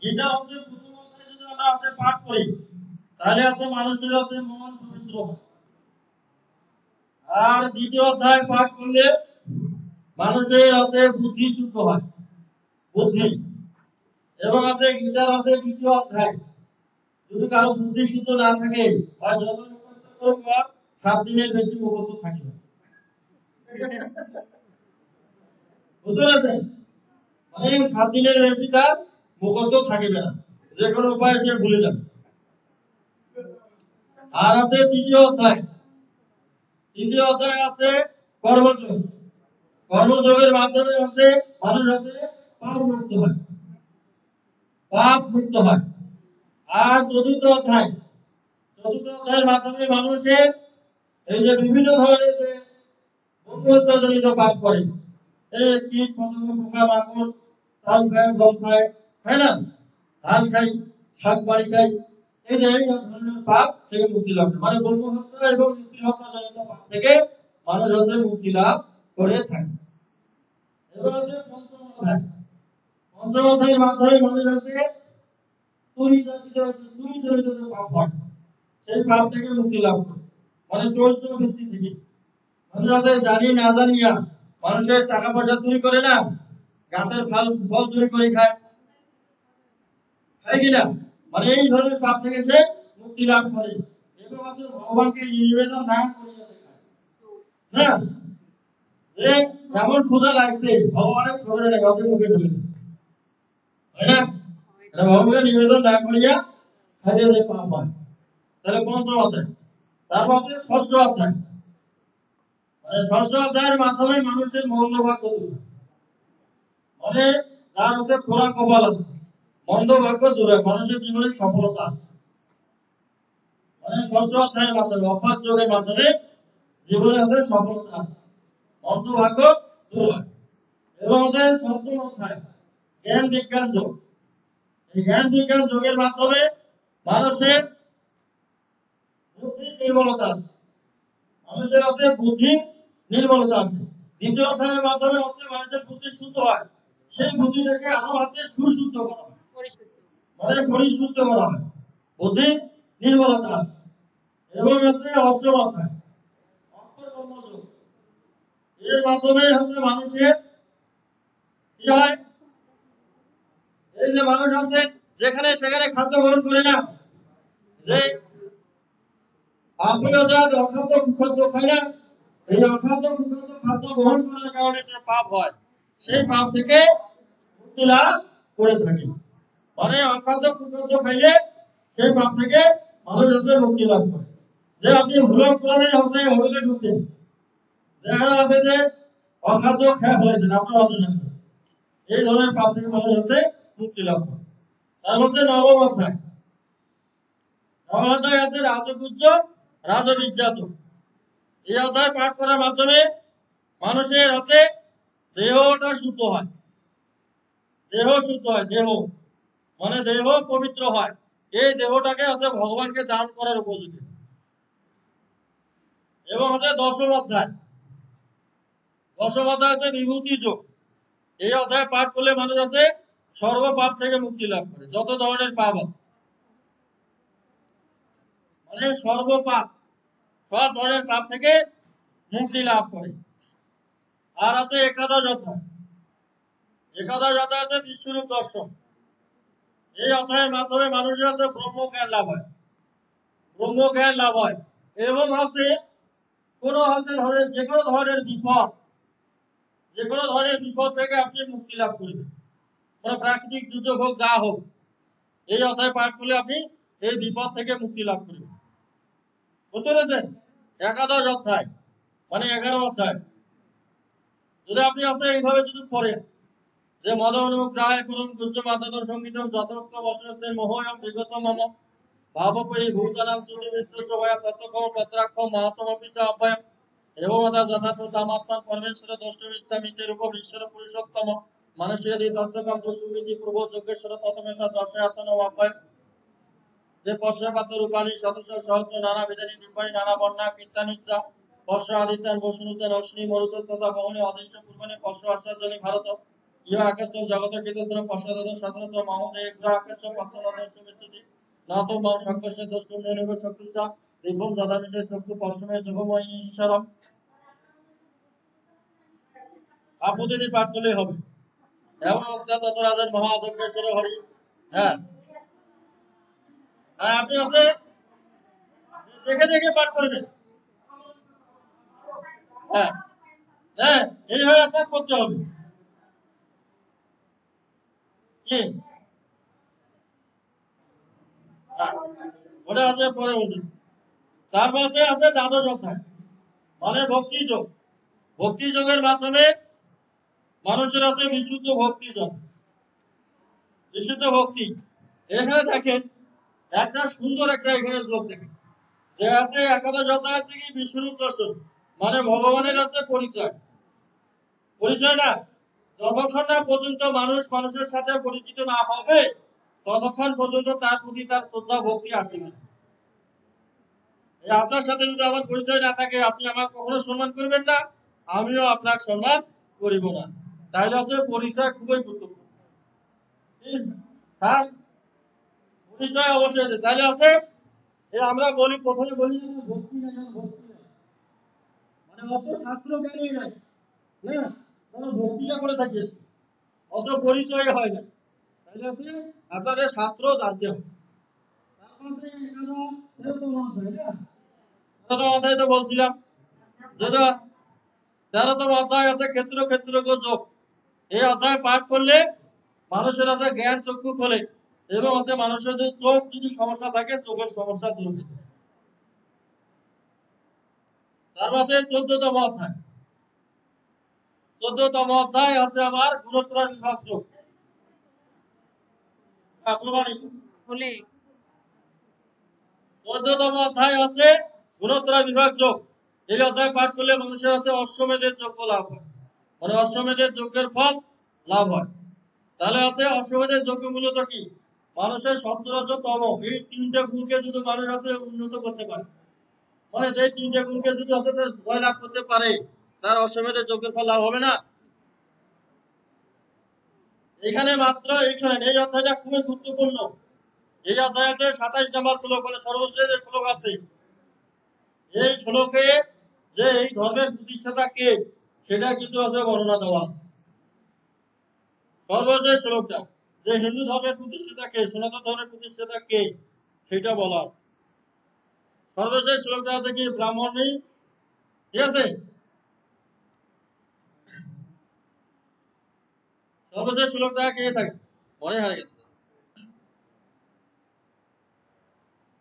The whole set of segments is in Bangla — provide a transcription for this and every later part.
গীতা হচ্ছে প্রথম অধ্যায় যদি আমরা পাঠ করি তাহলে আছে মানুষের আছে মন পবিত্র হয়। আর দ্বিতীয় অধ্যায় পাঠ করলে মানুষের আছে বুদ্ধি শুদ্ধ হয়, বুদ্ধি। এবং আছে গীতার আছে দ্বিতীয় অধ্যায় যদি কারো বুদ্ধি শুদ্ধ না থাকে আর যত মুখস্থ করবে 7 দিনের বেশি মুখস্থ থাকবে, বুঝতে পেরেছেন? মানে 7 দিনের বেশি তার মুখস্থ থাকবে না, যে কোনো উপায়ে সে ভুলে যাবে। আর আছে তৃতীয় অধ্যায়, তৃতীয় অধ্যায় আছে কর্মযোগ। কর্মযোগের মাধ্যমে আছে মানুষ আছে পাপ মুক্ত হয়, পাপ মুক্ত হয়। আর চতুর্থ অধ্যায়, চতুর্থ অধ্যায়ের মাধ্যমে মানুষের এই যে বিভিন্ন ধরনের যে বন্ধুত্বজনিত পাপ করে, এই কীট পতঙ্গ পোকা মাকড় চাল খায় গম খায়, তাই না, ধান খাই শাক বাড়ি খাই, এই যে এই ধরনের পাপ থেকে মুক্তি লাভ, মানে বন্ধু হত্যা এবং স্ত্রী হত্যা জনিত পাপ থেকে মানুষ হচ্ছে মুক্তি লাভ করে থাকে। এবার হচ্ছে পঞ্চম অধ্যায়, পঞ্চম অধ্যায়ের মাধ্যমে মানুষ হচ্ছে চুরি জনিত যে পাপ হয় সেই পাপ থেকে মুক্তি লাভ করে, মানে চরিত্র ভিত্তি থেকে। মানুষ হচ্ছে জানি না জানিয়া মানুষের টাকা পয়সা চুরি করে না, গাছের ফল চুরি করে খায়, খায় কিনা, মানে এই ধরনের পাপ থেকে সে মুক্তি লাভ করে। এবং আছে ভগবানকে নিবেদন না করিয়া খায় না, যে যেমন ক্ষুধা লাগছে ভগবানের শরীরে নেই অত মুখে ঢুকেছে, তাই না, ভগবানকে নিবেদন না করিয়া খাইলে যে পাপ হয়। তাহলে পঞ্চম অধ্যায়। তারপর আছে ষষ্ঠ অধ্যায়, মানে ষষ্ঠ অধ্যায়ের মাধ্যমে মানুষের মন্দ ভাগ্য দূর, মানে যার হচ্ছে পোড়া কপাল আছে মন্দ ভাগ্য দূর হয়, মানুষের জীবনে সফলতা আছে। মানে ষষ্ঠ অধ্যায়ের মাধ্যমে অভ্যাস যোগের মাধ্যমে জীবনে হচ্ছে সফলতা আছে, মন্দ ভাগ্য দূর হয়। এবং হচ্ছে সপ্তম অধ্যায় জ্ঞান বিজ্ঞান যোগ। এই জ্ঞান বিজ্ঞান যোগের মাধ্যমে মানুষের বুদ্ধির নির্মলতা আছে, মানুষের আছে বুদ্ধি নির্মলতা আছে। দ্বিতীয় অধ্যায়ের মাধ্যমে হচ্ছে মানুষের বুদ্ধি শুদ্ধ হয়, সেই বুদ্ধিটাকে আরো হচ্ছে সুশুদ্ধ করা হয়, মানে পরিশুদ্ধ করা হয়, বুদ্ধি নির্মলতা আছে। এবং হচ্ছে অষ্টম অধ্যায় অক্ষর কর্মযোগ, এর মাধ্যমে হচ্ছে মানুষের কি হয়, এই যে মানুষ হচ্ছে যেখানে সেখানে খাদ্য গ্রহণ করে না, যে অখাদ্য কুখাদ্য খায় না, এই অখাদ্য কুখাদ্য খাদ্য গ্রহণ করার কারণে যে পাপ হয় সেই পাপ থেকে মুক্তি লাভ করে থাকে। মানে অখাদ্য কুখাদ্য খাইলে সেই পাপ থেকে মানুষ হচ্ছে মুক্তি লাভ করে। যে আপনি ভুলক করে হচ্ছে হোটেলে ঢুকছেন, দেখা যাচ্ছে যে অখাদ্য খেয়ে ফেলেছেন আপনার অজানা আছে, এই ধরনের পাপ থেকে মানুষ হচ্ছে মুক্তি লাভ করে। তার হচ্ছে নবম অধ্যায়, নবম অধ্যায় আছে রাজগুজ্জ রাজবিজ্ঞাত। এই অধ্যায় পাঠ করার মাধ্যমে মানুষের হচ্ছে দেহটা শুদ্ধ হয়, দেহ শুদ্ধ হয়, দেহ মানে দেহ পবিত্র হয়, এই দেহটাকে হচ্ছে ভগবানকে দান করার উপযোগী। এবং হচ্ছে দশম অধ্যায়। দশম অধ্যায় হচ্ছে বিভূতি যোগ। এই অধ্যায় পাঠ করলে মানুষ আছে সর্বপাপ থেকে মুক্তি লাভ করে, যত ধরনের পাপ আছে, মানে সর্বপাপ, সব ধরনের পাপ থেকে মুক্তি লাভ করে। আর আছে একাদশ অধ্যায়। একাদশ অধ্যায় আছে বিশ্বরূপ দর্শন। এই অধ্যায়ের মাধ্যমে মানুষের আছে ব্রহ্মজ্ঞান লাভ হয়, ব্রহ্মজ্ঞান লাভ হয়। এবং আছে কোন হচ্ছে ধরনের যে কোনো ধরনের বিপদ, যে কোনো ধরনের বিপদ থেকে আপনি মুক্তি লাভ করবেন, মানে প্রাকৃতিক দুর্যোগ হোক যা হোক, এই অধ্যায় পাঠ করলে আপনি এই বিপদ থেকে মুক্তি লাভ করবেন। বুঝতে পেরেছেন? একাদশ অধ্যায় মানে 11 অধ্যায়। যদি আপনি আছে এইভাবে যদি পড়েন যে মদনুগ্রায় করুন গুজ্জ মাতাদর সঙ্গীতম যতক্ষ বসনস্তের মোহয়ম বিগত মম ভাবপরি ভূতানাম চুতি বিস্তর সভয়া তত্ত্বকম পত্রাক্ষম মহাত্মপি চ অভয়ম এবং যথার্থ দামাত্মান পরমেশ্বর দ্রষ্টুম ইচ্ছামিতে রূপম ঈশ্বর পুরুষোত্তম মানুষের দর্শকম দুষ্টুমিতি প্রভু যোগেশ্বর ততমেতা দর্শয়াতন অভয় যে পশ্চাপাত রূপাণী সদস্য সহস্র নানা বিধানী রূপাণী নানা বর্ণা কীর্তানিচ্ছা পশ্চ আদিত্যান বসুনুতেন অশ্নি মরুত তথা বহুনি অদৃশ্য পূর্বণী পশ্চ আশ্চর্যনী ভারত ইহ আকাশ জগত কীর্তন পশ্চাদ শাস্ত্র মহোদ একগ্র আকাশ পশ্চাদর্শ বিস্তৃতি নাতো মাও সংকর্ষে দোষ্টুম নির্ভর শক্তিসা দিব্যম দদামিতে চক্ষু পশ্চিমে যোগময় ঈশ্বরম। আপনি পাঠ করলেই হবে। এমন অজ্ঞাত তত রাজন মহাযজ্ঞেশ্বর হরি। হ্যাঁ, আর আপনি হচ্ছে দেখে দেখে পাঠ করবেন। হ্যাঁ হ্যাঁ, এইভাবে আপনার করতে হবে। কি ওটা আছে পরে বলতেছি। তারপর আছে দ্বাদশ অধ্যায় মানে ভক্তি যোগ। ভক্তি যোগের মাধ্যমে মানুষের আছে বিশুদ্ধ ভক্তি যোগ, বিশুদ্ধ ভক্তি। এখানে দেখেন একটা সুন্দর একটা এখানে যোগ দেখেন যে আছে একাদশ অধ্যায় আছে কি বিশ্বরূপ দর্শন, মানে ভগবানের আছে পরিচয়। পরিচয় না, যতক্ষণ না পর্যন্ত মানুষ মানুষের সাথে পরিচিত না হবে ততক্ষণ পর্যন্ত তার প্রতি তার শ্রদ্ধা ভক্তি আসে না। আপনার সাথে যদি আমার পরিচয় না থাকে আপনি আমার কখনো সম্মান করবেন না, আমিও আপনার সম্মান করিব না। তাইলে হচ্ছে পরিচয় খুবই গুরুত্বপূর্ণ। স্যার পরিচয় অবশ্যই আছে। তাইলে হচ্ছে আমরা বলি প্রথমে বলি ভক্তি নাই, ভক্তি নাই মানে অত শাস্ত্র জ্ঞানই নাই, হ্যাঁ আমরা ভক্তিটা করে থাকি, অত পরিচয় হয় না। তাইলে হচ্ছে আপনাদের শাস্ত্র জানতে হবে। তারপরে তেরোতম অধ্যায় তো বলছিলাম যেটা 13তম অধ্যায় আছে ক্ষেত্র ক্ষেত্র যোগ। এই অধ্যায় পাঠ করলে মানুষের আছে জ্ঞান চক্ষু খোলে এবং আছে মানুষের যদি চোখ যদি সমস্যা থাকে চোখের সমস্যা দূর হবে। তারপর আছে 14তম অধ্যায়। 14তম অধ্যায় হচ্ছে আমার গুণত্রয় বিভাগ যোগ। 14তম অধ্যায় হচ্ছে গুণত্রয় বিভাগ যোগ। এই অধ্যায় পাঠ করলে মানুষের আছে অশ্বমেধের যজ্ঞ লাভ হয়, মানে অশ্বমেধের যজ্ঞের ফল লাভ হয়। তাহলে আছে অশ্বমেধের যজ্ঞ মূলত কি মানুষের সপ্তরজতম এই তিনটে গুণকে যদি মানুষ আছে উন্নত করতে পারে, মানে যে তিনটে গুণকে যদি আছে জয় লাভ করতে পারে তার অশ্বমেধের যজ্ঞের ফল লাভ হবে না। এখানে মাত্র এই অধ্যায়টা খুবই গুরুত্বপূর্ণ। এই অধ্যায় আছে 27 নম্বর শ্লোক, মানে সর্বশেষ শ্লোক আছে। এই শ্লোকে যে এই ধর্মের প্রতিষ্ঠাতা কে সেটা কিন্তু আছে বর্ণনা দেওয়া আছে। সর্বশেষ শ্লোকটা যে হিন্দু ধর্মের প্রতিষ্ঠাতা কে, সনাতন ধর্মের প্রতিষ্ঠাতা কে সেটা বলা আছে। সর্বশেষ শ্লোকটা আছে কি ব্রাহ্মণী, ঠিক আছে। সর্বশেষ শ্লোকটা কে থাকে মনে হারিয়ে গেছে।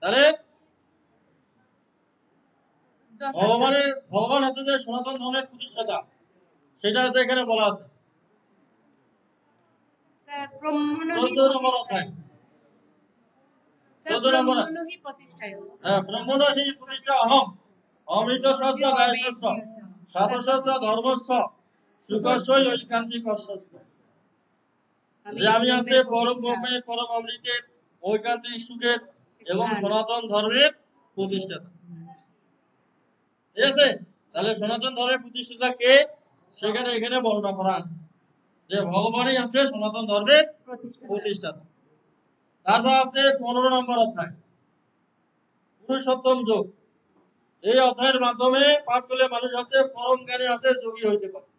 তাহলে ভগবান হচ্ছে যে সনাতন ধর্মের প্রতিষ্ঠাতা সেটা হচ্ছে এখানে বলা আছে। 14 নম্বর অধ্যায়, 14 নম্বর। হ্যাঁ, ব্রহ্মণহি প্রতিষ্ঠা অহম অমৃত শস্য গায় শস্য সাতশস্য ধর্মস্য সুখস্য ঐকান্তিকস্য। যে আমি আছে পরম ব্রহ্মের পরম অমৃতের ঐকান্তিক সুখের এবং সনাতন ধর্মের প্রতিষ্ঠাতা। ঠিক আছে? তাহলে সনাতন ধর্মের প্রতিষ্ঠাতা কে সেখানে এখানে বর্ণনা করা আছে যে ভগবানই আছে সনাতন ধর্মের প্রতিষ্ঠাতা। তারপর আছে 15 নম্বর অধ্যায় পুরুষোত্তম যোগ। এই অধ্যায়ের মাধ্যমে পাঠ করলে মানুষ আছে পরম জ্ঞানী আছে যোগী হইতে পারে,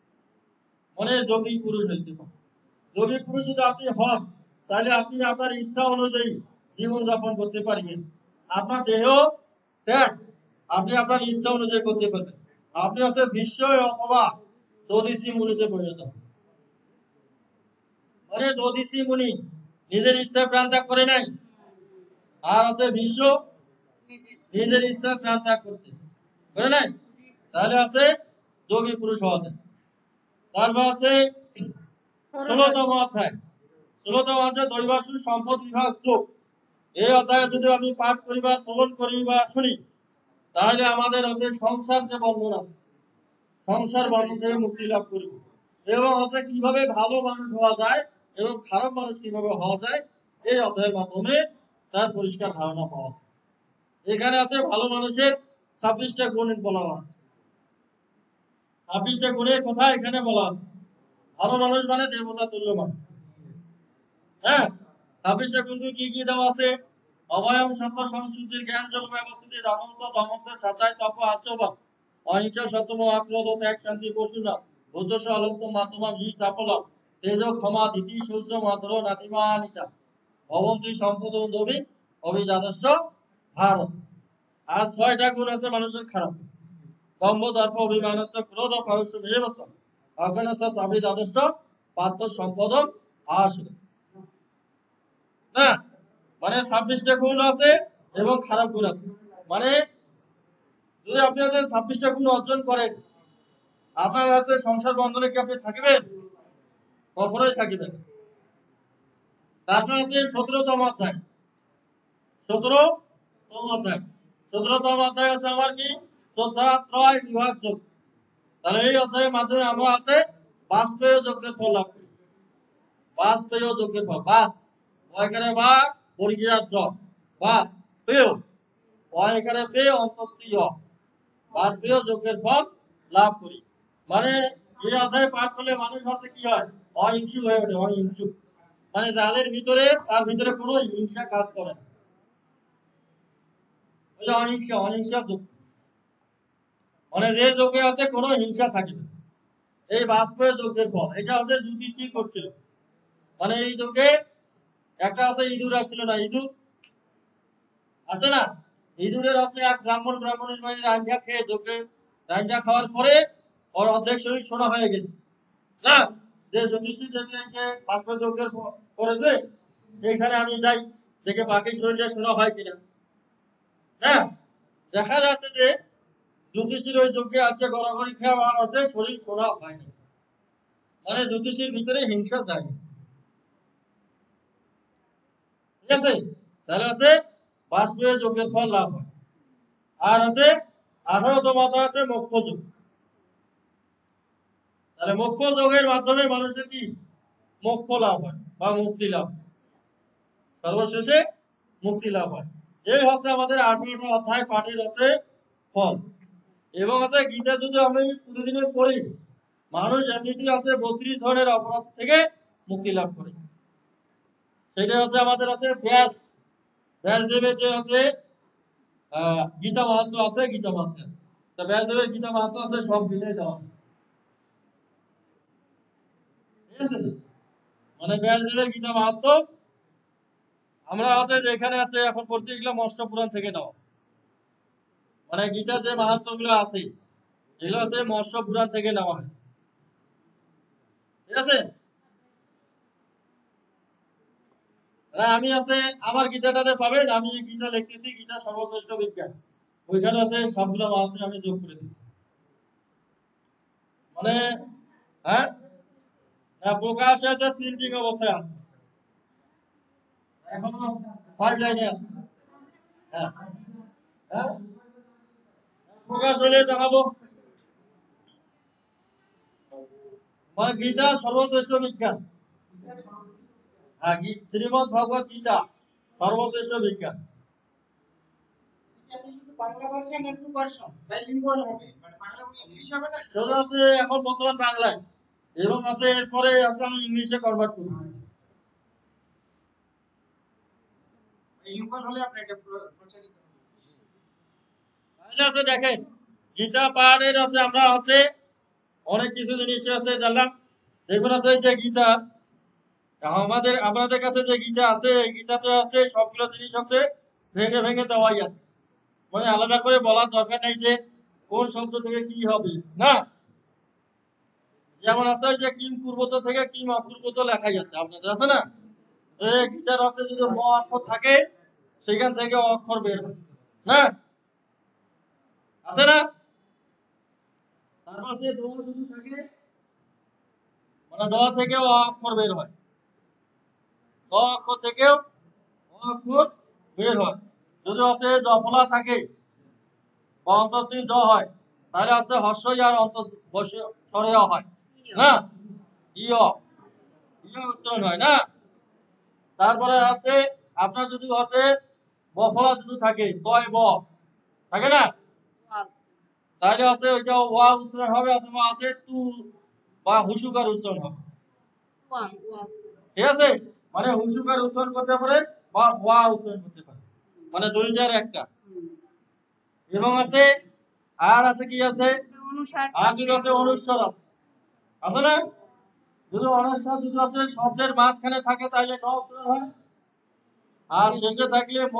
মানে যোগী পুরুষ হইতে পারে। যোগী পুরুষ যদি আপনি হন তাহলে আপনি আপনার ইচ্ছা অনুযায়ী জীবন যাপন করতে পারবেন। আপনার দেহ ত্যাগ আপনি আপনার ইচ্ছা অনুযায়ী করতে পারবেন। আপনি হচ্ছে বিস্ময় অথবা দধিসি মুনিতে পরিণত হন। মানে দধিসি মুনি নিজের ইচ্ছা প্রাণ ত্যাগ করে নাই, আর আছে বিশ্ব নিজের ইচ্ছা প্রাণ ত্যাগ করতেছে, করে নাই? তাহলে আছে যোগী পুরুষ হওয়া যায়। তারপর আছে 16তম অধ্যায়। 16তম অধ্যায় দৈবাসু সম্পদ বিভাগ যোগ। এই অধ্যায়ে যদি আমি পাঠ করি বা শ্রবণ করি বা শুনি তাহলে আমাদের হচ্ছে সংসার যে বন্ধন আছে, সংসার বন্ধন থেকে মুক্তি লাভ করিব, এবং হচ্ছে কিভাবে ভালো মানুষ হওয়া যায় এবং খারাপ মানুষ কিভাবে হওয়া যায় এই অধ্যায়ের মাধ্যমে তার পরিষ্কার ধারণা পাওয়া যায়। এখানে আছে ভালো মানুষের 26টা গুণ বলা আছে। 26টা গুণের কথা এখানে বলা আছে। ভালো মানুষ মানে দেবতা তুল্য মানুষ। হ্যাঁ, 26টা গুণ কি কি দেওয়া আছে? অভয়ম সত্য সংশুদ্ধির জ্ঞান যোগ ব্যবস্থিতি ধর্মত্ব ধর্মত্ব সাতায় তপ আচরণ অহিংসা সত্যম আক্রোধ ত্যাগ শান্তি পশুনা বুদ্ধস অলক্ষ মাধ্যমম হি চাপলম তেজ ক্ষমা দিতি শৌচ মাত্র নাতিমানিতা ভবন্তি সম্পদ দবি অভিজাতস্য ভারত। আর 6টা গুণ আছে মানুষের খারাপ: দম্ভ দর্প অভিমানস্য ক্রোধ পরশ মেবস অজ্ঞানস্য অভিজাতস্য পাত্র সম্পদ আসুন। না, মানে 26টা গুণ আছে এবং খারাপ গুণ আছে। মানে যদি আপনি 26টা গুণ অর্জন করেন আপনার হচ্ছে সংসার বন্ধনে কি আপনি থাকিবেন? কখনোই থাকিবেন। তারপর আছে 17তম অধ্যায়। 17তম অধ্যায় 17তম অধ্যায় আছে আমার কি শ্রদ্ধা ত্রয় বিভাগ যোগ। তাহলে এই অধ্যায়ের মাধ্যমে আমরা আছে বাষ্পেয় যজ্ঞের ফল লাভ করি। বাষ্পেয় যজ্ঞের ফল, বাস এখানে বা বর্গীয়ার জ, বাস পেয় এখানে পেয় অন্তস্থীয়, বাষ্পেয় যজ্ঞের ফল লাভ করি। মানে এই অধ্যায় পাঠ করলে মানুষ হচ্ছে কি হয়? অহিংসুক হয়ে ওঠে, অহিংসুক। মানে যাদের ভিতরে তার ভিতরে কোনো হিংসা কাজ করে না, ওই যে অহিংসা, অহিংসা যোগ। মানে যে যোগে আছে কোনো হিংসা থাকে না, এই বাষ্পেয় যজ্ঞের ফল। এটা হচ্ছে জ্যোতিষী করছিল। মানে এই যজ্ঞে একটা হচ্ছে ইঁদুর আসছিল না, ইঁদুর আছে না, ইঁদুরের হচ্ছে এক ব্রাহ্মণের মানে রাঞ্জা খেয়ে যজ্ঞে রাঞ্জা খাওয়ার পরে ওর অর্ধেক শরীর সোনা হয়ে গেছে না, যে জ্যোতিষী যে বাষ্পেয় যজ্ঞের করেছে এইখানে আমি যাই দেখে বাকি শরীরটা সোনা হয় কিনা। হ্যাঁ, দেখা যাচ্ছে যে জ্যোতিষীর ওই যজ্ঞে আছে গড়াগড়ি খেয়ে আর আছে শরীর সোনা হয়নি। মানে জ্যোতিষীর ভিতরে হিংসা যায়, ঠিক আছে? তাহলে আছে বাষ্পীয় যজ্ঞের ফল লাভ হয়। আর আছে 18তম অধ্যায় আছে মোক্ষ যোগ। তাহলে মোক্ষ যোগের মাধ্যমে মানুষের কি মোক্ষ লাভ হয় বা মুক্তি লাভ, সর্বশেষে মুক্তি লাভ হয়। এই হচ্ছে আমাদের 18টা অধ্যায় পাঠের আছে ফল। এবং আছে গীতা যদি আমি প্রতিদিনের পড়ি মানুষ এমনিতে আছে 32 ধরনের অপরাধ থেকে মুক্তি লাভ করে। সেটা হচ্ছে আমাদের আছে ব্যাসদেবের যে আছে গীতা মাহাত্ম্য আছে, গীতা মাহাত্ম্য আছে। তো ব্যাসদেবের গীতা মাহাত্ম্য আছে সব গীতায় দেওয়া, ঠিক আছে? মানে ব্যাসদেবের গীতা মাহাত্ম্য আমরা আছে যেখানে আছে এখন পড়ছি এগুলো মৎস্য পুরাণ থেকে নেওয়া। মানে গীতার যে মাহাত্ম্য গুলো আছে এগুলো আছে মৎস্য পুরাণ থেকে নেওয়া হয়েছে, ঠিক আছে? আমি আছে আমার গীতাটাতে পাবেন, আমি এই গীতা লিখতেছি গীতা সর্বশ্রেষ্ঠ বিজ্ঞান, ওইখানে আছে সবগুলো মাহাত্ম্য আমি যোগ করে দিচ্ছি। মানে হ্যাঁ, প্রকাশ আছে প্রিন্টিং অবস্থায় আছে, এখনো 5 লাইনে আছে। হ্যাঁ, হ্যাঁ, প্রকাশ হলে জানাবো। মানে গীতা সর্বশ্রেষ্ঠ বিজ্ঞান, হ্যাঁ, শ্রীমদ ভগবত গীতা সর্বশ্রেষ্ঠ বিজ্ঞান। বাংলা ভার্সন আর টু ভার্সন বাইলিঙ্গুয়াল হবে, মানে বাংলা ইংলিশ হবে না। সেটা আছে এখন বর্তমান বাংলায়, এবং আছে এরপরে আছে আমি ইংলিশে কনভার্ট করব। বাইলিঙ্গুয়াল হলে আপনি এটা প্রচারিত হবে। তাহলে আছে দেখেন, গীতা পাঠের আছে আমরা আছে অনেক কিছু জিনিস আছে জানলাম। দেখুন আছে যে গীতা আমাদের আপনাদের কাছে যে গীতা আছে, এই গীতাতে আছে সবগুলো জিনিস আছে ভেঙে ভেঙে দেওয়াই আছে, মানে আলাদা করে বলার দরকার নাই যে কোন শব্দ থেকে কি হবে না। যেমন আছে যে কিম পূর্বত থেকে কিম অপূর্বত লেখাই আছে আপনাদের, আছে না? যে গীতার আছে যদি ম অক্ষর থাকে সেখান থেকে অক্ষর বের হয় না, আছে না? তারপর আছে দ যদি থাকে মানে দ থেকে অ অক্ষর বের হয়, দ অক্ষর থেকেও অ অক্ষর বের হয়। যদি আছে জফলা থাকে বা অন্তঃস্থিত জ হয় তাহলে আছে হর্ষই আর স্বরে হয় না, ইয় ইয় উচ্চারণ হয় না। তারপরে আছে আপনার যদি হচ্ছে বফলা যদি থাকে তয় ব থাকে না, তাহলে আছে ওইটা ওয়া উচ্চারণ হবে, অথবা আছে তু বা হুসুকার উচ্চারণ হবে। ঠিক আছে, মানে হুসুকার উচ্চারণ করতে পারে বা ওয়া উচ্চারণ করতে পারে, মানে দুইটার একটা। এবং আছে আর আছে কি আছে, আর যদি আছে অনুস্বর আছে, আছে না? যদি অনুস্বর যদি আছে শব্দের মাঝখানে থাকে তাহলে ন উচ্চারণ হয়, আর শেষে থাকলে ম,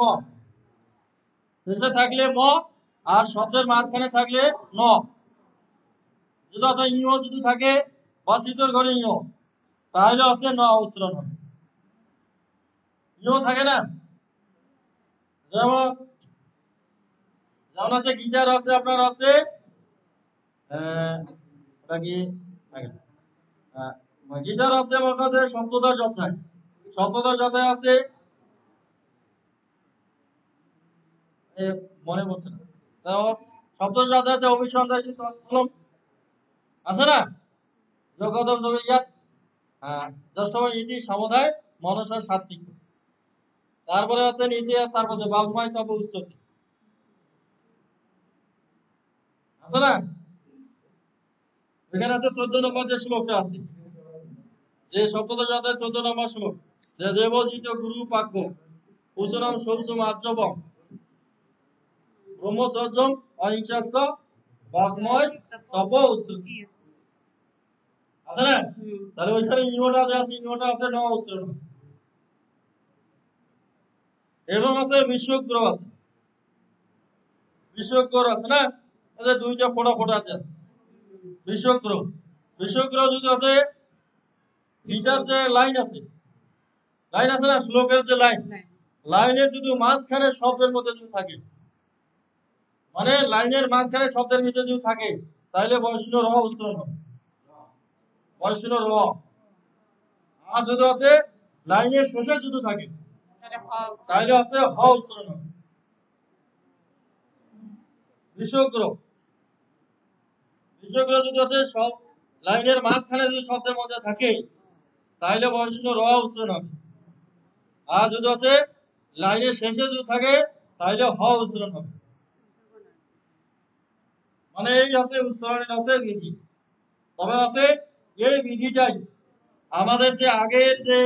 শেষে থাকলে ম, আর শব্দের মাঝখানে থাকলে ন। যদি আছে ইও যদি থাকে বা চিতর ঘরে ইও তাহলে আছে ন উচ্চারণ হবে। ইও থাকে না, যেমন যেমন আছে গীতার আছে আপনার আছে ওটা কি গীতার আছে আমার কাছে সপ্তদশ অধ্যায়, সপ্তদশ অধ্যায় আছে মনে পড়ছে না তো, সপ্তদশ অধ্যায়তে অভিসন্ধায় কলম আছে না, জগদম দবিয়াত জ্যেষ্ঠ ইতি সমুদায় মনসা সাত্বিক। তারপরে আছে নিচে তারপরে বাগময় তপ উচ্চতি, আছে না? এখানে আছে 14 নম্বর যে শ্লোকটা আছে, যে সপ্তদশ অধ্যায় 14 নম্বর শ্লোক, যে দেবজিত গুরু পাক্য কুশলম শৌচম আর্যবম ব্রহ্মচর্যম অহিংসাস্য বাগময় তপ উচ্চতি, আছে না? তাহলে ওইখানে ইংটা যে আছে ইংটা আছে ন উচ্চারণ। এবং আছে বিশ্বগ্রহ আছে, বিশ্বগ্রহ আছে না, এই দুইটা ফোটা ফোটা আছে বিশ্বগ্রহ। বিশ্বগ্রহ যদি আছে গীতার যে লাইন আছে, লাইন আছে না শ্লোকের যে লাইন, লাইনের যদি মাঝখানে শব্দের মধ্যে যদি থাকে, মানে লাইনের মাঝখানে শব্দের মধ্যে যদি থাকে তাহলে বৈষ্ণব র উচ্চারণ হবে, বৈষ্ণব র। আর যদি আছে লাইনের শেষে যদি থাকে তাহলে আছে হ উচ্চারণ হবে, বিশ্বগ্রহ। বিশ্বগ্রহ যদি আছে সব লাইনের মাঝখানে যদি শব্দের মধ্যে থাকে তাহলে বৈষ্ণব র উচ্চারণ হবে। আর যদি আছে লাইনের শেষে যদি থাকে তাহলে হ উচ্চারণ হবে। মানে এই আছে উচ্চারণের আছে বিধি। তবে আছে এই বিধিটাই আমাদের যে আগের যে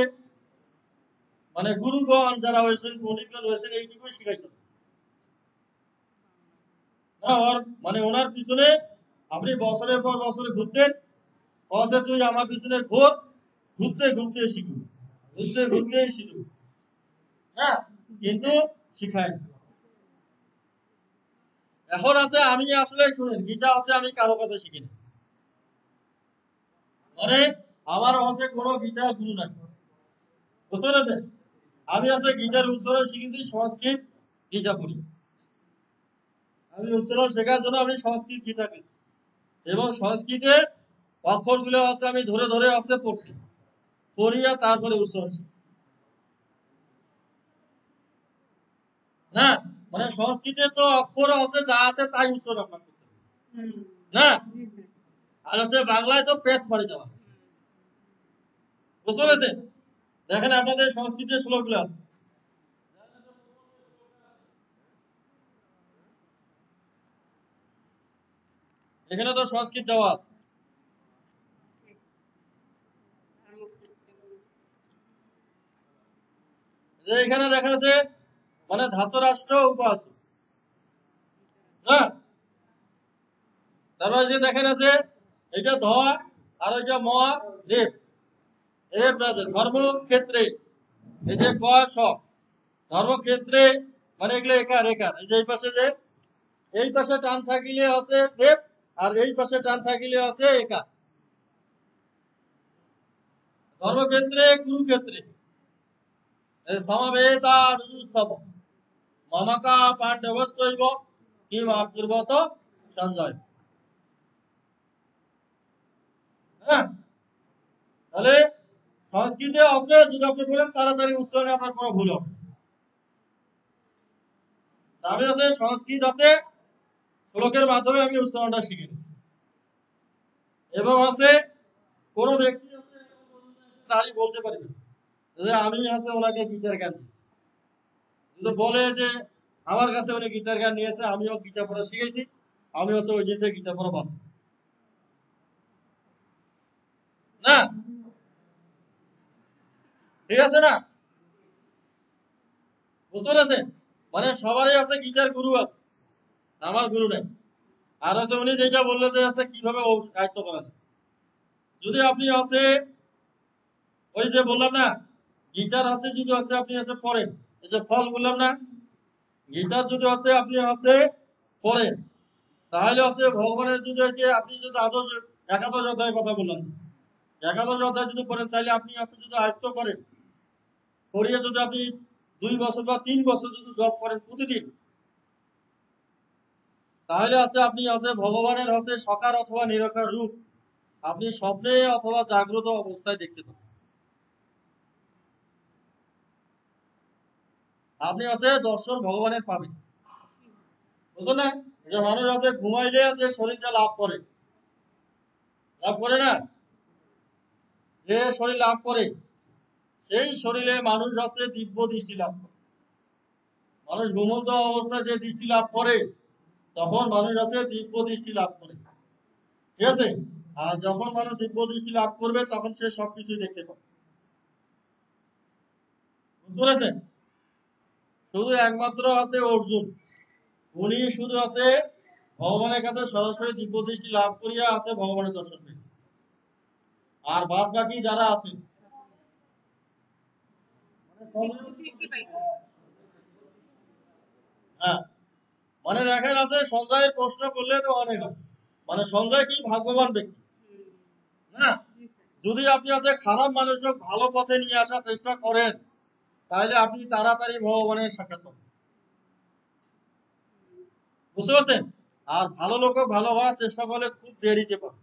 মানে গুরুগণ যারা হয়েছেন পণ্ডিতগণ হয়েছেন এইটুকুই শিখাইতে হবে না। মানে ওনার পিছনে আপনি বছরের পর বছরে ঘুরতেন, অবশ্যই তুই আমার পিছনে ঘোর, ঘুরতে ঘুরতে শিখবি, ঘুরতে ঘুরতে শিখবি, হ্যাঁ, কিন্তু শিখায় না। এখন আছে আমি আসলে শুনেন গীতা হচ্ছে আমি কারো কাছে শিখিনি, মানে আমার হচ্ছে কোনো গীতা গুরু নাই, বুঝতে পেরেছেন? আমি আসলে গীতার উচ্চারণ শিখেছি সংস্কৃত গীতা পড়ি, আমি উচ্চারণ শেখার জন্য আমি সংস্কৃত গীতা পেয়েছি, এবং সংস্কৃতের অক্ষরগুলো আছে আমি ধরে ধরে আছে পড়ছি, পড়িয়া তারপরে উচ্চারণ শিখছি না। মানে সংস্কৃতে তো অক্ষর আছে যা আছে তাই উচ্চারণ আপনার করতে হবে না। আর আছে বাংলায় তো পেশ মারি দেওয়া আছে, বুঝতে পেরেছেন? দেখেন আপনাদের সংস্কৃতের শ্লোকগুলো আছে, এখানে তো সংস্কৃত দেওয়া আছে। যে এখানে দেখা যাচ্ছে মানে ধাতরাষ্ট্র উপাস, হ্যাঁ। তারপরে যে দেখা যাচ্ছে এইটা ধ আর ওইটা ম রেপ, রেপ আছে ধর্মক্ষেত্রে। এই যে ক স ধর্মক্ষেত্রে মানে এগুলো একার একার। এই যে এই পাশে যে এই পাশে টান থাকিলে আছে রেপ, আর এই পাশে টান থাকিলে আছে একার। ধর্মক্ষেত্রে কুরুক্ষেত্রে সমবেতা যুজুৎসব মমকা পাণ্ডবস্যৈব কিম অকুর্বত সঞ্জয়। হ্যাঁ, তাহলে সংস্কৃতে আছে, যদি আপনি বলেন তাড়াতাড়ি উচ্চারণে আপনার কোনো ভুল হবে। আমি আছে সংস্কৃত আছে, শ্লোকের মাধ্যমে আমি উচ্চারণটা শিখে নিচ্ছি। এবং আছে কোন ব্যক্তি আছে তারই বলতে পারবে যে আমি আছে ওনাকে গীতার জ্ঞান দিচ্ছি, কিন্তু বলে যে আমার কাছে উনি গীতার জ্ঞান নিয়েছে, আমিও গীতা পড়া শিখেছি, আমি হচ্ছে ওই দিন থেকে গীতা পড়া বাদ। না, ঠিক আছে না, বুঝতে পেরেছেন? মানে সবারই আছে গীতার গুরু আছে, আমার গুরু নেই। আর হচ্ছে উনি যেটা বললো যে আছে কিভাবে আয়ত্ত করা যায়। যদি আপনি আছে ওই যে বললাম না গীতার আছে, যদি হচ্ছে আপনি আছে পড়েন, এই যে ফল বললাম না, গীতার যদি আছে আপনি আছে পড়েন, তাহলে আছে ভগবানের যদি হচ্ছে আপনি যদি আদর্শ একাদশ অধ্যায়ের কথা বললাম, একাদশ অধ্যায় যদি পড়েন তাহলে আপনি আছে যদি আয়ত্ত করেন, করিয়ে যদি আপনি 2 বছর বা 3 বছর যদি জব করেন প্রতিদিন, তাহলে আছে আপনি আছে ভগবানের হচ্ছে সাকার অথবা নিরাকার রূপ আপনি স্বপ্নে অথবা জাগ্রত অবস্থায় দেখতে পাবেন। আপনি আছে দর্শন ভগবানের পাবেন, বুঝলো না? যে মানুষ আছে ঘুমাইলে আছে শরীরটা লাভ করে, লাভ করে না, যে শরীর লাভ করে সেই শরীরে মানুষ আছে দিব্য দৃষ্টি লাভ করে। মানুষ ঘুমন্ত অবস্থায় যে দৃষ্টি লাভ করে তখন মানুষ আছে দিব্য দৃষ্টি লাভ করে, ঠিক আছে? আর যখন মানুষ দিব্য দৃষ্টি লাভ করবে তখন সে সবকিছু দেখতে পাবে, বুঝতে পেরেছেন? শুধু একমাত্র আছে অর্জুন, উনি শুধু আছে ভগবানের কাছে সরাসরি দিব্য দৃষ্টি লাভ করিয়া আছে ভগবানের দর্শন পেয়েছে। আর বাদ বাকি যারা আছে হ্যাঁ, মানে দেখেন আছে সঞ্জয়ের প্রশ্ন করলে তো অনেক হয়, মানে সঞ্জয় কি ভাগ্যবান ব্যক্তি না? যদি আপনি আছে খারাপ মানুষকে ভালো পথে নিয়ে আসার চেষ্টা করেন তাহলে আপনি তাড়াতাড়ি ভগবানের সাক্ষাৎ পাবেন, বুঝতে পারছেন? আর ভালো লোক ভালো হওয়ার চেষ্টা করলে খুব দেরিতে পাবে,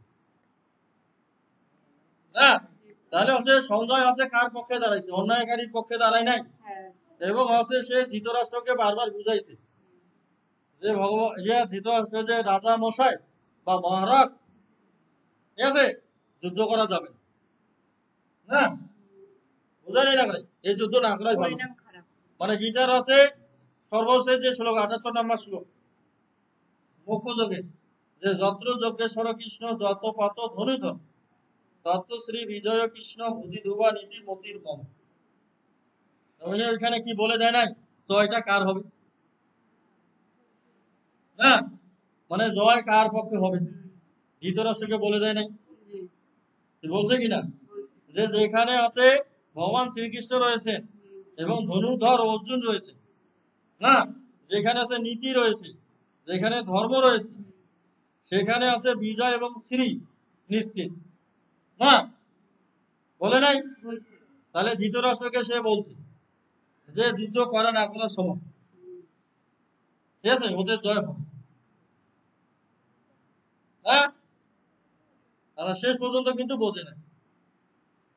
হ্যাঁ। তাহলে হচ্ছে সঞ্জয় আছে কার পক্ষে দাঁড়াইছে? অন্যায়কারীর পক্ষে দাঁড়ায় নাই। এবং হচ্ছে সে ধৃতরাষ্ট্রকে বারবার বুঝাইছে যে ভগবান যে ধৃতরাষ্ট্র যে রাজা মশাই বা মহারাজ, ঠিক আছে, যুদ্ধ করা যাবে না, বুঝাই না, করে এই যুদ্ধ না করাই ভালো। মানে গীতার আছে সর্বশেষ যে শ্লোক 78 নম্বর শ্লোক মুখ্য যোগে, যে যত্র যজ্ঞেশ্বর কৃষ্ণ যত পাত ধনুধ তত্ত্ব শ্রী বিজয় কৃষ্ণ বুদ্ধি ধুবা নীতি মতির মম। ওইখানে কি বলে দেয় নাই জয়টা কার হবে? হ্যাঁ, মানে জয় কার পক্ষে হবে ধৃতরাষ্ট্রকে বলে দেয় নাই, বলছে কিনা? যে যেখানে আছে ভগবান শ্রীকৃষ্ণ রয়েছে এবং ধনুর্ধর অর্জুন রয়েছে, না, যেখানে আছে নীতি রয়েছে, যেখানে ধর্ম রয়েছে, সেখানে আছে বিজয় এবং শ্রী নিশ্চিত, না, বলে নাই? তাহলে ধৃতরাষ্ট্রকে সে বলছে যে যুদ্ধ করা না করার সময়, ঠিক আছে, ওদের জয় হবে, হ্যাঁ। তারা শেষ পর্যন্ত কিন্তু বোঝে না।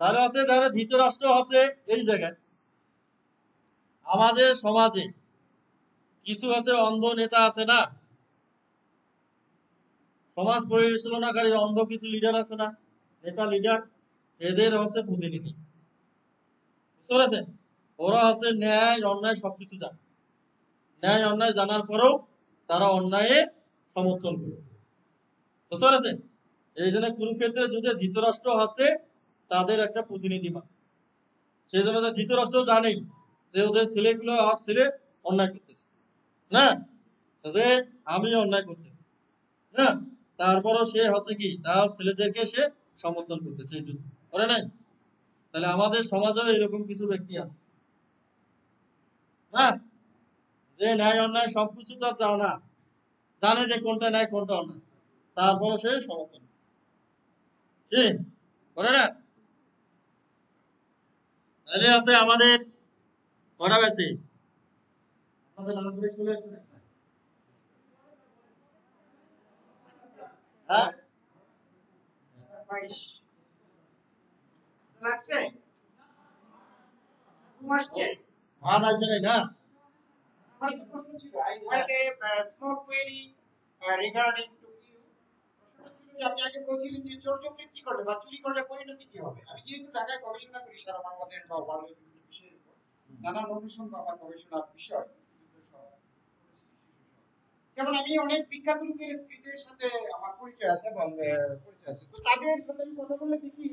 তাহলে আছে তাহলে ধৃতরাষ্ট্র আছে এই জায়গায়। আমাদের সমাজে কিছু আছে অন্ধ নেতা আছে না, সমাজ পরিচালনাকারী অন্ধ কিছু লিডার আছে না, নেতা লিডার, এদের হচ্ছে প্রতিনিধি, বুঝতে পেরেছেন? ওরা হচ্ছে ন্যায় অন্যায় সবকিছু জানে, ন্যায় অন্যায় জানার পরেও তারা অন্যায়ে সমর্থন করে। তো বুঝতে পারছেন? এই জন্য কুরুক্ষেত্রের যুদ্ধে ধৃতরাষ্ট্র আছে তাদের একটা প্রতিনিধি মা, সেই জন্য ধৃতরাষ্ট্র জানেই যে ওদের ছেলেগুলো আর ছেলে অন্যায় করতেছে না, যে আমি অন্যায় করতেছি না, তারপরও সে হচ্ছে কি তার ছেলেদেরকে সে সমর্থন করতেছে এই যুদ্ধ করে নাই। তাহলে আমাদের সমাজেও এরকম কিছু ব্যক্তি আছে না, যে ন্যায় অন্যায় সবকিছু তার জানা, জানে যে কোনটা ন্যায় কোনটা অন্যায়, তারপরও সে সমর্থন কি করে না। তাহলে আছে আমাদের কটা বেশি আমাদের লাঞ্চ ব্রেক চলে এসেছে। হ্যাঁ 22 লাগছে ঘুম আসছে। ভাত আসে নাই না। আমার একটা প্রশ্ন ছিল, I had a small query regarding to you. প্রশ্নটা ছিল যে আপনি আগে বলছিলেন যে চোর চক্রী করলে বা চুরি করলে পরিণতি কি হবে। আমি যেহেতু ঢাকায় গবেষণা করি সারা বাংলাদেশ বা ওয়ার্ল্ডের বিভিন্ন বিষয়ের উপর, নানান অনুসন্ধান আমার গবেষণার বিষয়, যেমন আমি অনেক বিখ্যাত লোকের স্ত্রীদের সাথে আমার পরিচয় আছে এবং পরিচয় আছে, তো তাদের সাথে আমি কথা বলে দেখি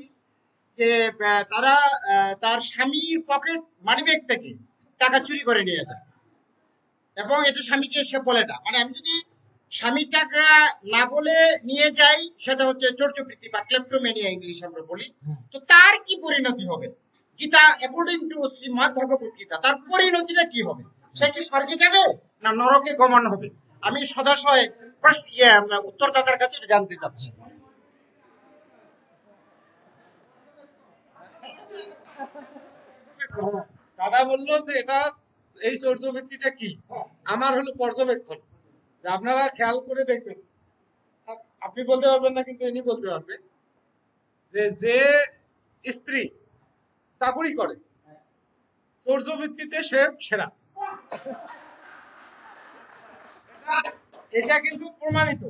যে তারা তার স্বামীর পকেট মানিব্যাগ থেকে টাকা চুরি করে নিয়ে যায় এবং এটা স্বামীকে সে বলে না। মানে আমি যদি স্বামীর টাকা না বলে নিয়ে যাই সেটা হচ্ছে চোরচবৃত্তি বা ক্লেপ্টোমেনিয়া ইংলিশ আমরা বলি। তো তার কি পরিণতি হবে? গীতা অ্যাকর্ডিং টু শ্রীমদ্ ভগবত গীতা তার পরিণতিটা কি হবে? সে কি স্বর্গে যাবে না নরকে গমন হবে? আমি সদাশয় উত্তরদাতার কাছে এটা জানতে চাচ্ছি। দাদা বললো যে এটা এই চর্যবৃত্তিটা কি, আমার হলো পর্যবেক্ষণ যে আপনারা খেয়াল করে দেখবেন, আপনি বলতে পারবেন না কিন্তু ইনি বলতে পারবে যে যে স্ত্রী চাকুরি করে চর্যবৃত্তিতে সে সেরা, এটা কিন্তু প্রমাণিত।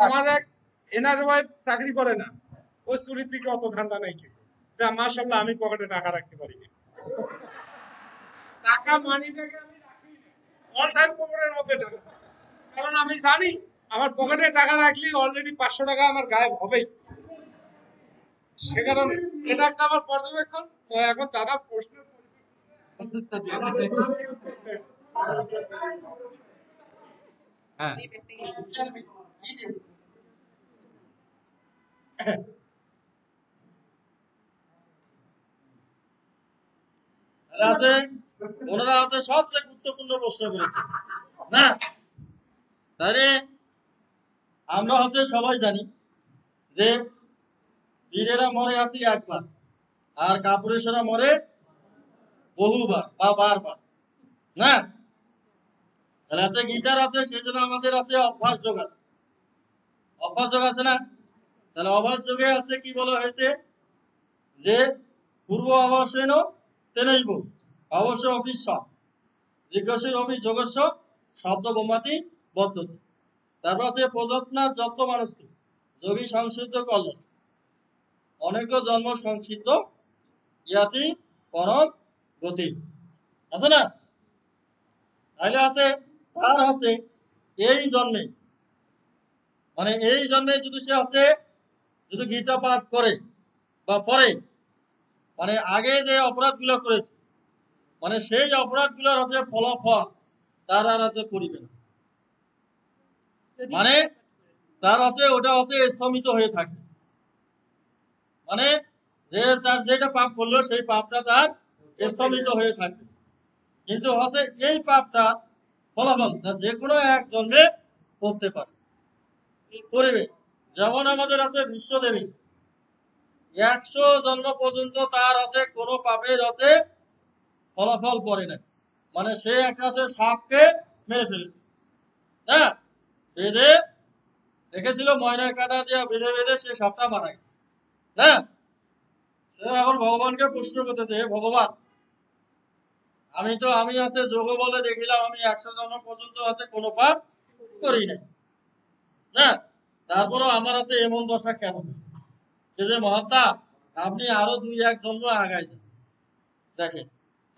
আমার এক এনার ওয়াইফ চাকরি করে না, ওই চুরির দিকে অত ধান্দা নাই, কিন্তু মাশাআল্লাহ আমি পকেটে টাকা রাখতে পারি না, টাকা মানিটাকে আমি রাখি অল টাইম কোমরের মধ্যে টাকা, কারণ আমি জানি আমার পকেটে টাকা রাখলে অলরেডি 500 টাকা আমার গায়েব হবেই। সে কারণে এটা একটা আমার পর্যবেক্ষণ। তো এখন দাদা প্রশ্ন হ্যাঁ আছে, ওনারা আছে সবচেয়ে গুরুত্বপূর্ণ প্রশ্ন করেছে না। তাহলে আমরা হচ্ছে সবাই জানি যে বীরেরা মরে আছে একবার আর কাপুরেশেরা মরে বহুবার বা বারবার না। তাহলে আছে গীতার আছে, সেই জন্য আমাদের আছে অভ্যাস যোগ আছে, অভ্যাস যোগ আছে না। তাহলে অভ্যাস যোগে আছে কি বলা হয়েছে যে পূর্ব অবশ্যেন তেনৈব অবশ্য অফিস জিজ্ঞাসীর অভি যোগস্ব শব্দ বোমাতি বদ্ধতি। তারপর আছে প্রযত্না যত্ন মানুষ যোগী সংসিদ্ধ কলস অনেক জন্ম সংসিদ্ধ ইয়াতি পরম গতি আছে না। তাহলে আছে তার আছে এই জন্মে, মানে এই জন্মে যদি সে আছে যদি গীতা পাঠ করে বা পরে, মানে আগে যে অপরাধ গুলো করেছে মানে সেই অপরাধ গুলোর আছে ফলাফল তার আর আছে পরিবে না, মানে তার আছে ওটা আছে স্থমিত হয়ে থাকে, মানে যে তার যেটা পাপ করলো সেই পাপটা তার স্থমিত হয়ে থাকে। কিন্তু হচ্ছে এই পাপটা ফলাফল তার যে কোনো এক জন্মে করতে পারে পরিবে। যেমন আমাদের আছে বিশ্বদেবী 100 জন্ম পর্যন্ত তার আছে কোনো পাপের আছে ফলাফল পড়ে না, মানে সে একটা আছে সাপকে মেরে ফেলেছে, হ্যাঁ বেঁধে রেখেছিল ময়নার কাটা দিয়ে বেঁধে বেঁধে সে সাপটা মারা গেছে না। সে এখন ভগবানকে প্রশ্ন করতেছে, হে ভগবান আমি আছে যোগ বলে দেখিলাম আমি 100 জন্ম পর্যন্ত আছে কোনো পাপ করি নাই না, তারপরও আমার আছে এমন দশা কেন? যে মহাত্মা আপনি আরো 2-1 জন্ম আগাই যান দেখেন।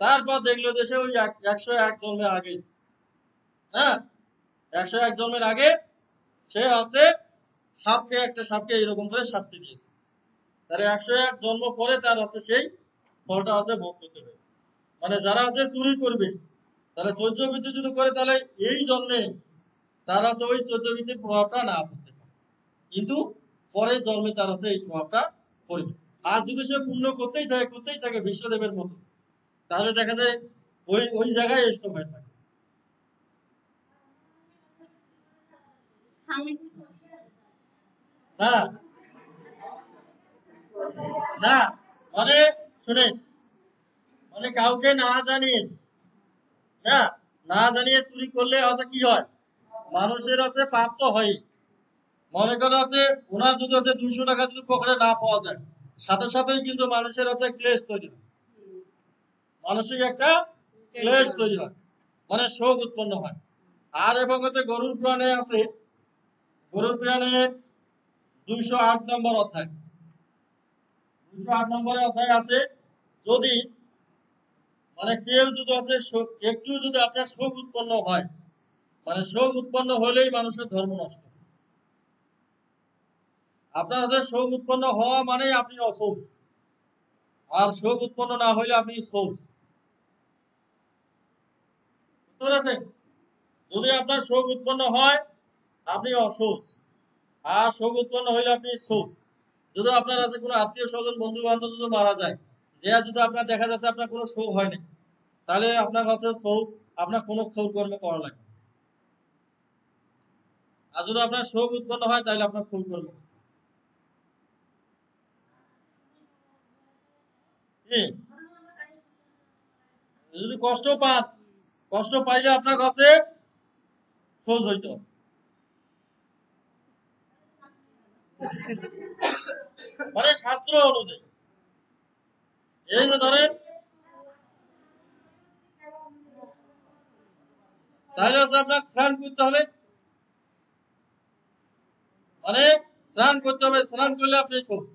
তারপর দেখলো যে সে ওই 101 জন্মের আগে, হ্যাঁ 101 জন্মের আগে সে আছে একটা সাপকে এরকম করে শাস্তি দিয়েছে, তাহলে 101 জন্ম পরে তার হচ্ছে সেই ফলটা হচ্ছে ভোগ করতে হয়েছে। মানে যারা হচ্ছে চুরি করবে, তাহলে 14 বৃত্তি যদি করে, তাহলে এই জন্মে তার হচ্ছে ওই 14 বৃত্তির প্রভাবটা না পড়তে পারে, কিন্তু পরের জন্মে তার হচ্ছে এই প্রভাবটা পড়বে। আর যদি সে পুণ্য করতেই থাকে বিশ্বদেবের মতো, তাহলে দেখা যায় ওই ওই জায়গায় স্টপ হয়ে থাকে। না না, মানে শুনে, মানে কাউকে না জানিয়ে, না না জানিয়ে চুরি করলে হচ্ছে কি হয়, মানুষের হচ্ছে পাপ তো হয়। মনে করা আছে ওনার যদি হচ্ছে 200 টাকা যদি পকেটে না পাওয়া যায়, সাথে সাথেই কিন্তু মানুষের হচ্ছে ক্লেশ তৈরি হয়, মানসিক একটা ক্লেশ তৈরি হয়, মানে শোক উৎপন্ন হয়। আর এবং হচ্ছে গরুর পুরাণে আছে, গরুর পুরাণে 208 নম্বর অধ্যায়, 208 নম্বরে অধ্যায় আছে, যদি মানে কেউ যদি হচ্ছে একটু যদি আপনার শোক উৎপন্ন হয়, মানে শোক উৎপন্ন হলেই মানুষের ধর্ম নষ্ট। আপনার হচ্ছে শোক উৎপন্ন হওয়া মানে আপনি অসৌচ, আর শোক উৎপন্ন না হইলে আপনি শৌচ। বুঝতে পেরেছেন? যদি আপনার শোক উৎপন্ন হয় আপনি অশৌচ, আর শোক উৎপন্ন হইলে আপনি শৌচ। যদি আপনার আছে কোনো আত্মীয় স্বজন বন্ধু বান্ধব যদি মারা যায়, যে যদি আপনার দেখা যাচ্ছে আপনার কোনো শোক হয়নি, তাহলে আপনার কাছে শোক, আপনার কোনো ক্ষোভ কর্ম করা লাগবে। আর যদি আপনার শোক উৎপন্ন হয় তাহলে আপনার ক্ষোভ কর্ম। কি যদি কষ্ট পান, কষ্ট পাইলে আপনার কাছে খোঁজ হইতো, মানে শাস্ত্র অনুযায়ী। এই যে ধরেন, তাহলে হচ্ছে আপনার স্নান করতে হবে, মানে স্নান করতে হবে, স্নান করলে আপনি শোষ।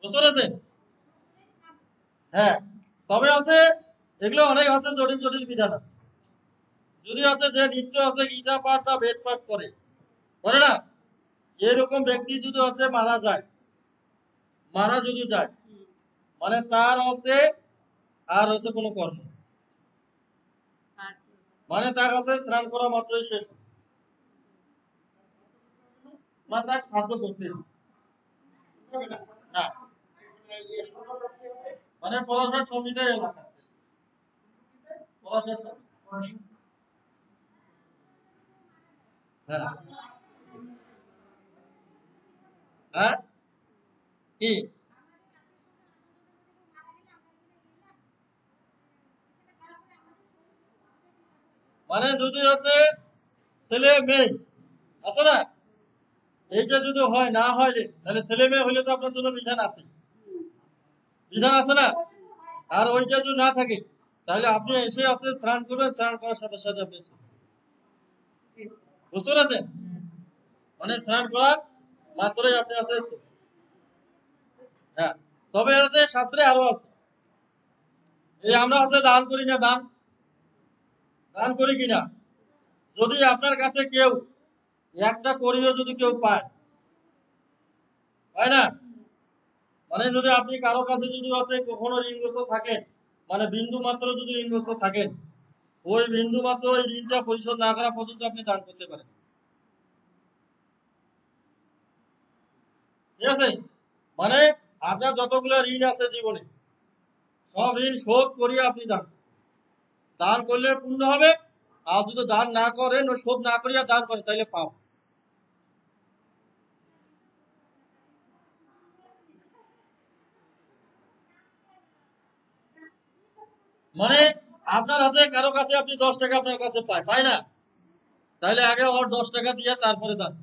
বুঝতে পেরেছেন? হ্যাঁ, তবে আছে এগুলো অনেক হচ্ছে জটিল জটিল বিধান আছে। যদি হচ্ছে যে নিত্য হচ্ছে গীতা পাঠ বা বেদ পাঠ করে, করে না, এরকম ব্যক্তি যদি হচ্ছে মারা যায়, মারা যদি যায়, মানে তার হচ্ছে আর হচ্ছে কোনো কর্ম, মানে তার হচ্ছে স্নান করা মাত্রই শেষ হচ্ছে, মানে তার সাধ্য করতে হবে না, মানে পড়াশোনার সংবিধান এলাকা আছে, পড়াশোনার হ্যাঁ হ্যাঁ কি, মানে যদি হচ্ছে ছেলে মেয়ে আছে না, এইটা যদি হয় না হয়, তাহলে ছেলে মেয়ে হলে তো আপনার জন্য বিধান আছে, বিধান আছে না। আর ওইটা যদি না থাকে, তাহলে আপনি এসে আছে স্নান করবেন, স্নান করার সাথে সাথে আপনি বুঝতে পারছেন, মানে স্নান করার মাত্রই আপনি আছে। হ্যাঁ, তবে আছে শাস্ত্রে আরো আছে, এই আমরা আছে দান করি না, দান দান করি কিনা, যদি আপনার কাছে কেউ একটা করিও যদি কেউ পায়, তাই না, মানে যদি আপনি কারো কাছে যদি আছে কখনো ঋণগ্রস্ত থাকেন, মানে বিন্দু মাত্র যদি ঋণগ্রস্ত থাকেন, ওই বিন্দু মাত্র ওই ঋণটা পরিশোধ না করা পর্যন্ত আপনি দান করতে পারেন। ঠিক আছে, মানে আপনার যতগুলো ঋণ আছে জীবনে, সব ঋণ শোধ করিয়ে আপনি দান, দান করলে পূর্ণ হবে। আর যদি দান না করেন ও শোধ না করিয়া দান করেন, তাহলে পাপ। মানে আপনার হাতে কারো কাছে আপনি 10 টাকা আপনার কাছে পায়, তাই না, তাহলে আগে ওর 10 টাকা দিয়ে তারপরে দান।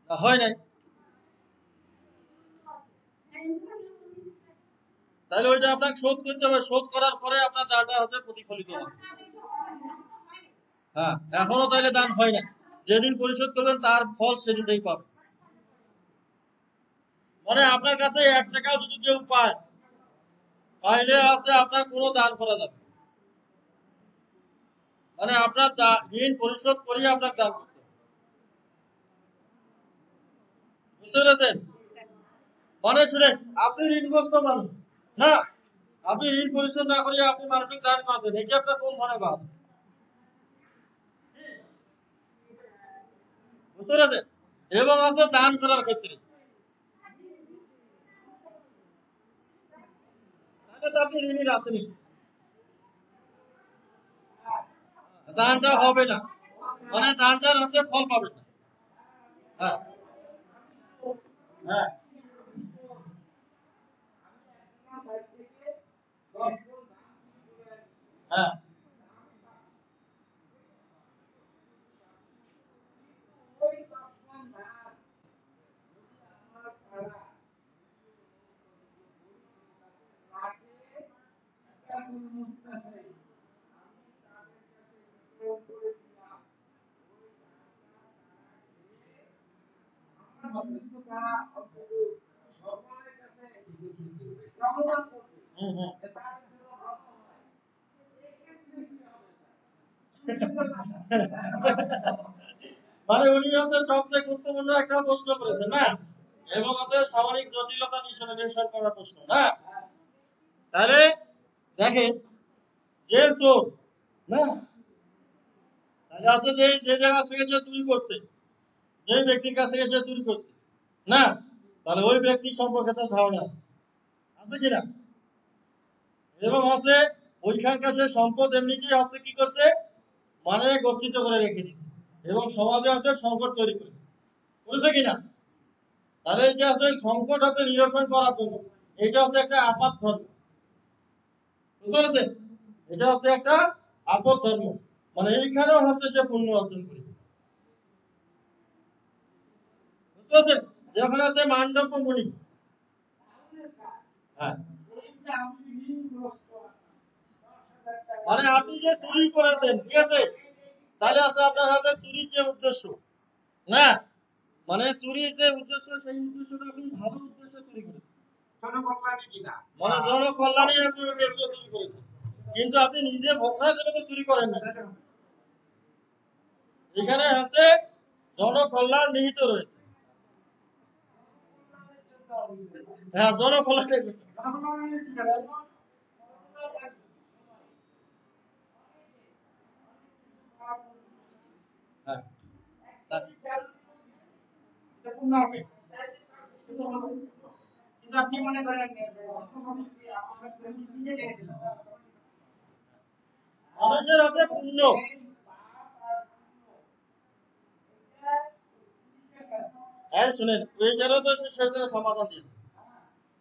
হয় নাই, তাহলে ওইটা আপনাকে শোধ করতে হবে, শোধ করার পরে আপনার দানটা হচ্ছে প্রতিফলিত হবে। হ্যাঁ, এখনো তাহলে দান হয় না, যেদিন পরিশোধ করবেন তার ফল সেদিনই পাবেন। মানে আপনার কাছে 1 টাকাও যদি কেউ পায়, তাহলে আছে আপনার কোনো দান করা যাবে, মানে আপনার ঋণ পরিশোধ করিয়ে আপনার দান করতে হবে। বুঝতে পেরেছেন? মানে শুনেন, আপনি ঋণগ্রস্ত মানুষ না, আপনি ঋণ পরিশোধ না করিয়ে আপনি মানুষের দান করেছেন, এটি আপনার কোন ধরনের ভাব? বুঝতে পেরেছেন? এবং আছে দান করার ক্ষেত্রে, তাহলে তো আপনি ঋণী আসেনি, দানটা হবে না, মানে দানটার হচ্ছে ফল পাবেন না। হ্যাঁ হ্যাঁ হ্যাঁ হুম হুম মানে উনি হচ্ছে সবচেয়ে গুরুত্বপূর্ণ একটা প্রশ্ন করেছেন না, এবং হচ্ছে সামরিক জটিলতা নিরসন করার প্রশ্ন না। তাহলে দেখেন, যে চোর না, তাহলে আছে যে যে জায়গা থেকে যে চুরি করছে, যে ব্যক্তির কাছ থেকে সে চুরি করছে না, তাহলে ওই ব্যক্তি সম্পর্কে তার ধারণা আছে কিনা, এবং আছে ওইখানকার সে সম্পদ এমনিতেই হচ্ছে কি করছে, মানে গচ্ছিত করে রেখে দিচ্ছে এবং সমাজে হচ্ছে সংকট তৈরি করেছে, বুঝছে কিনা। তাহলে এই যে আছে সংকট হচ্ছে নিরসন করার জন্য, এটা হচ্ছে একটা আপাত ধর্ম, বুঝতে পেরেছেন? এটা হচ্ছে একটা আপদ ধর্ম, মানে এইখানেও হচ্ছে সে পুণ্য অর্জন করে, বুঝতে পেরেছেন? যেখানে আছে মান্ডব্য মুনি। হ্যাঁ, মানে আপনি যে চুরি করেছেন, ঠিক আছে, তাহলে আছে আপনার হাতে চুরির যে উদ্দেশ্য না, মানে চুরির যে উদ্দেশ্য, সেই উদ্দেশ্যটা আপনি ভালো উদ্দেশ্যে চুরি করেছেন, মানে জনকল্যাণে আপনি উদ্দেশ্য চুরি করেছেন, কিন্তু আপনি নিজে ভোগ করার জন্য তো চুরি করেন না। এখানে আছে জনকল্যাণ নিহিত রয়েছে। হ্যাঁ, জনকল্যাণে রয়েছে। হ্যাঁ কিন্তু আপনি মনে করেন মানুষের হাতে পুণ্য, হ্যাঁ শুনেন, এইটারও তো সে সেখানে সমাধান দিয়েছে,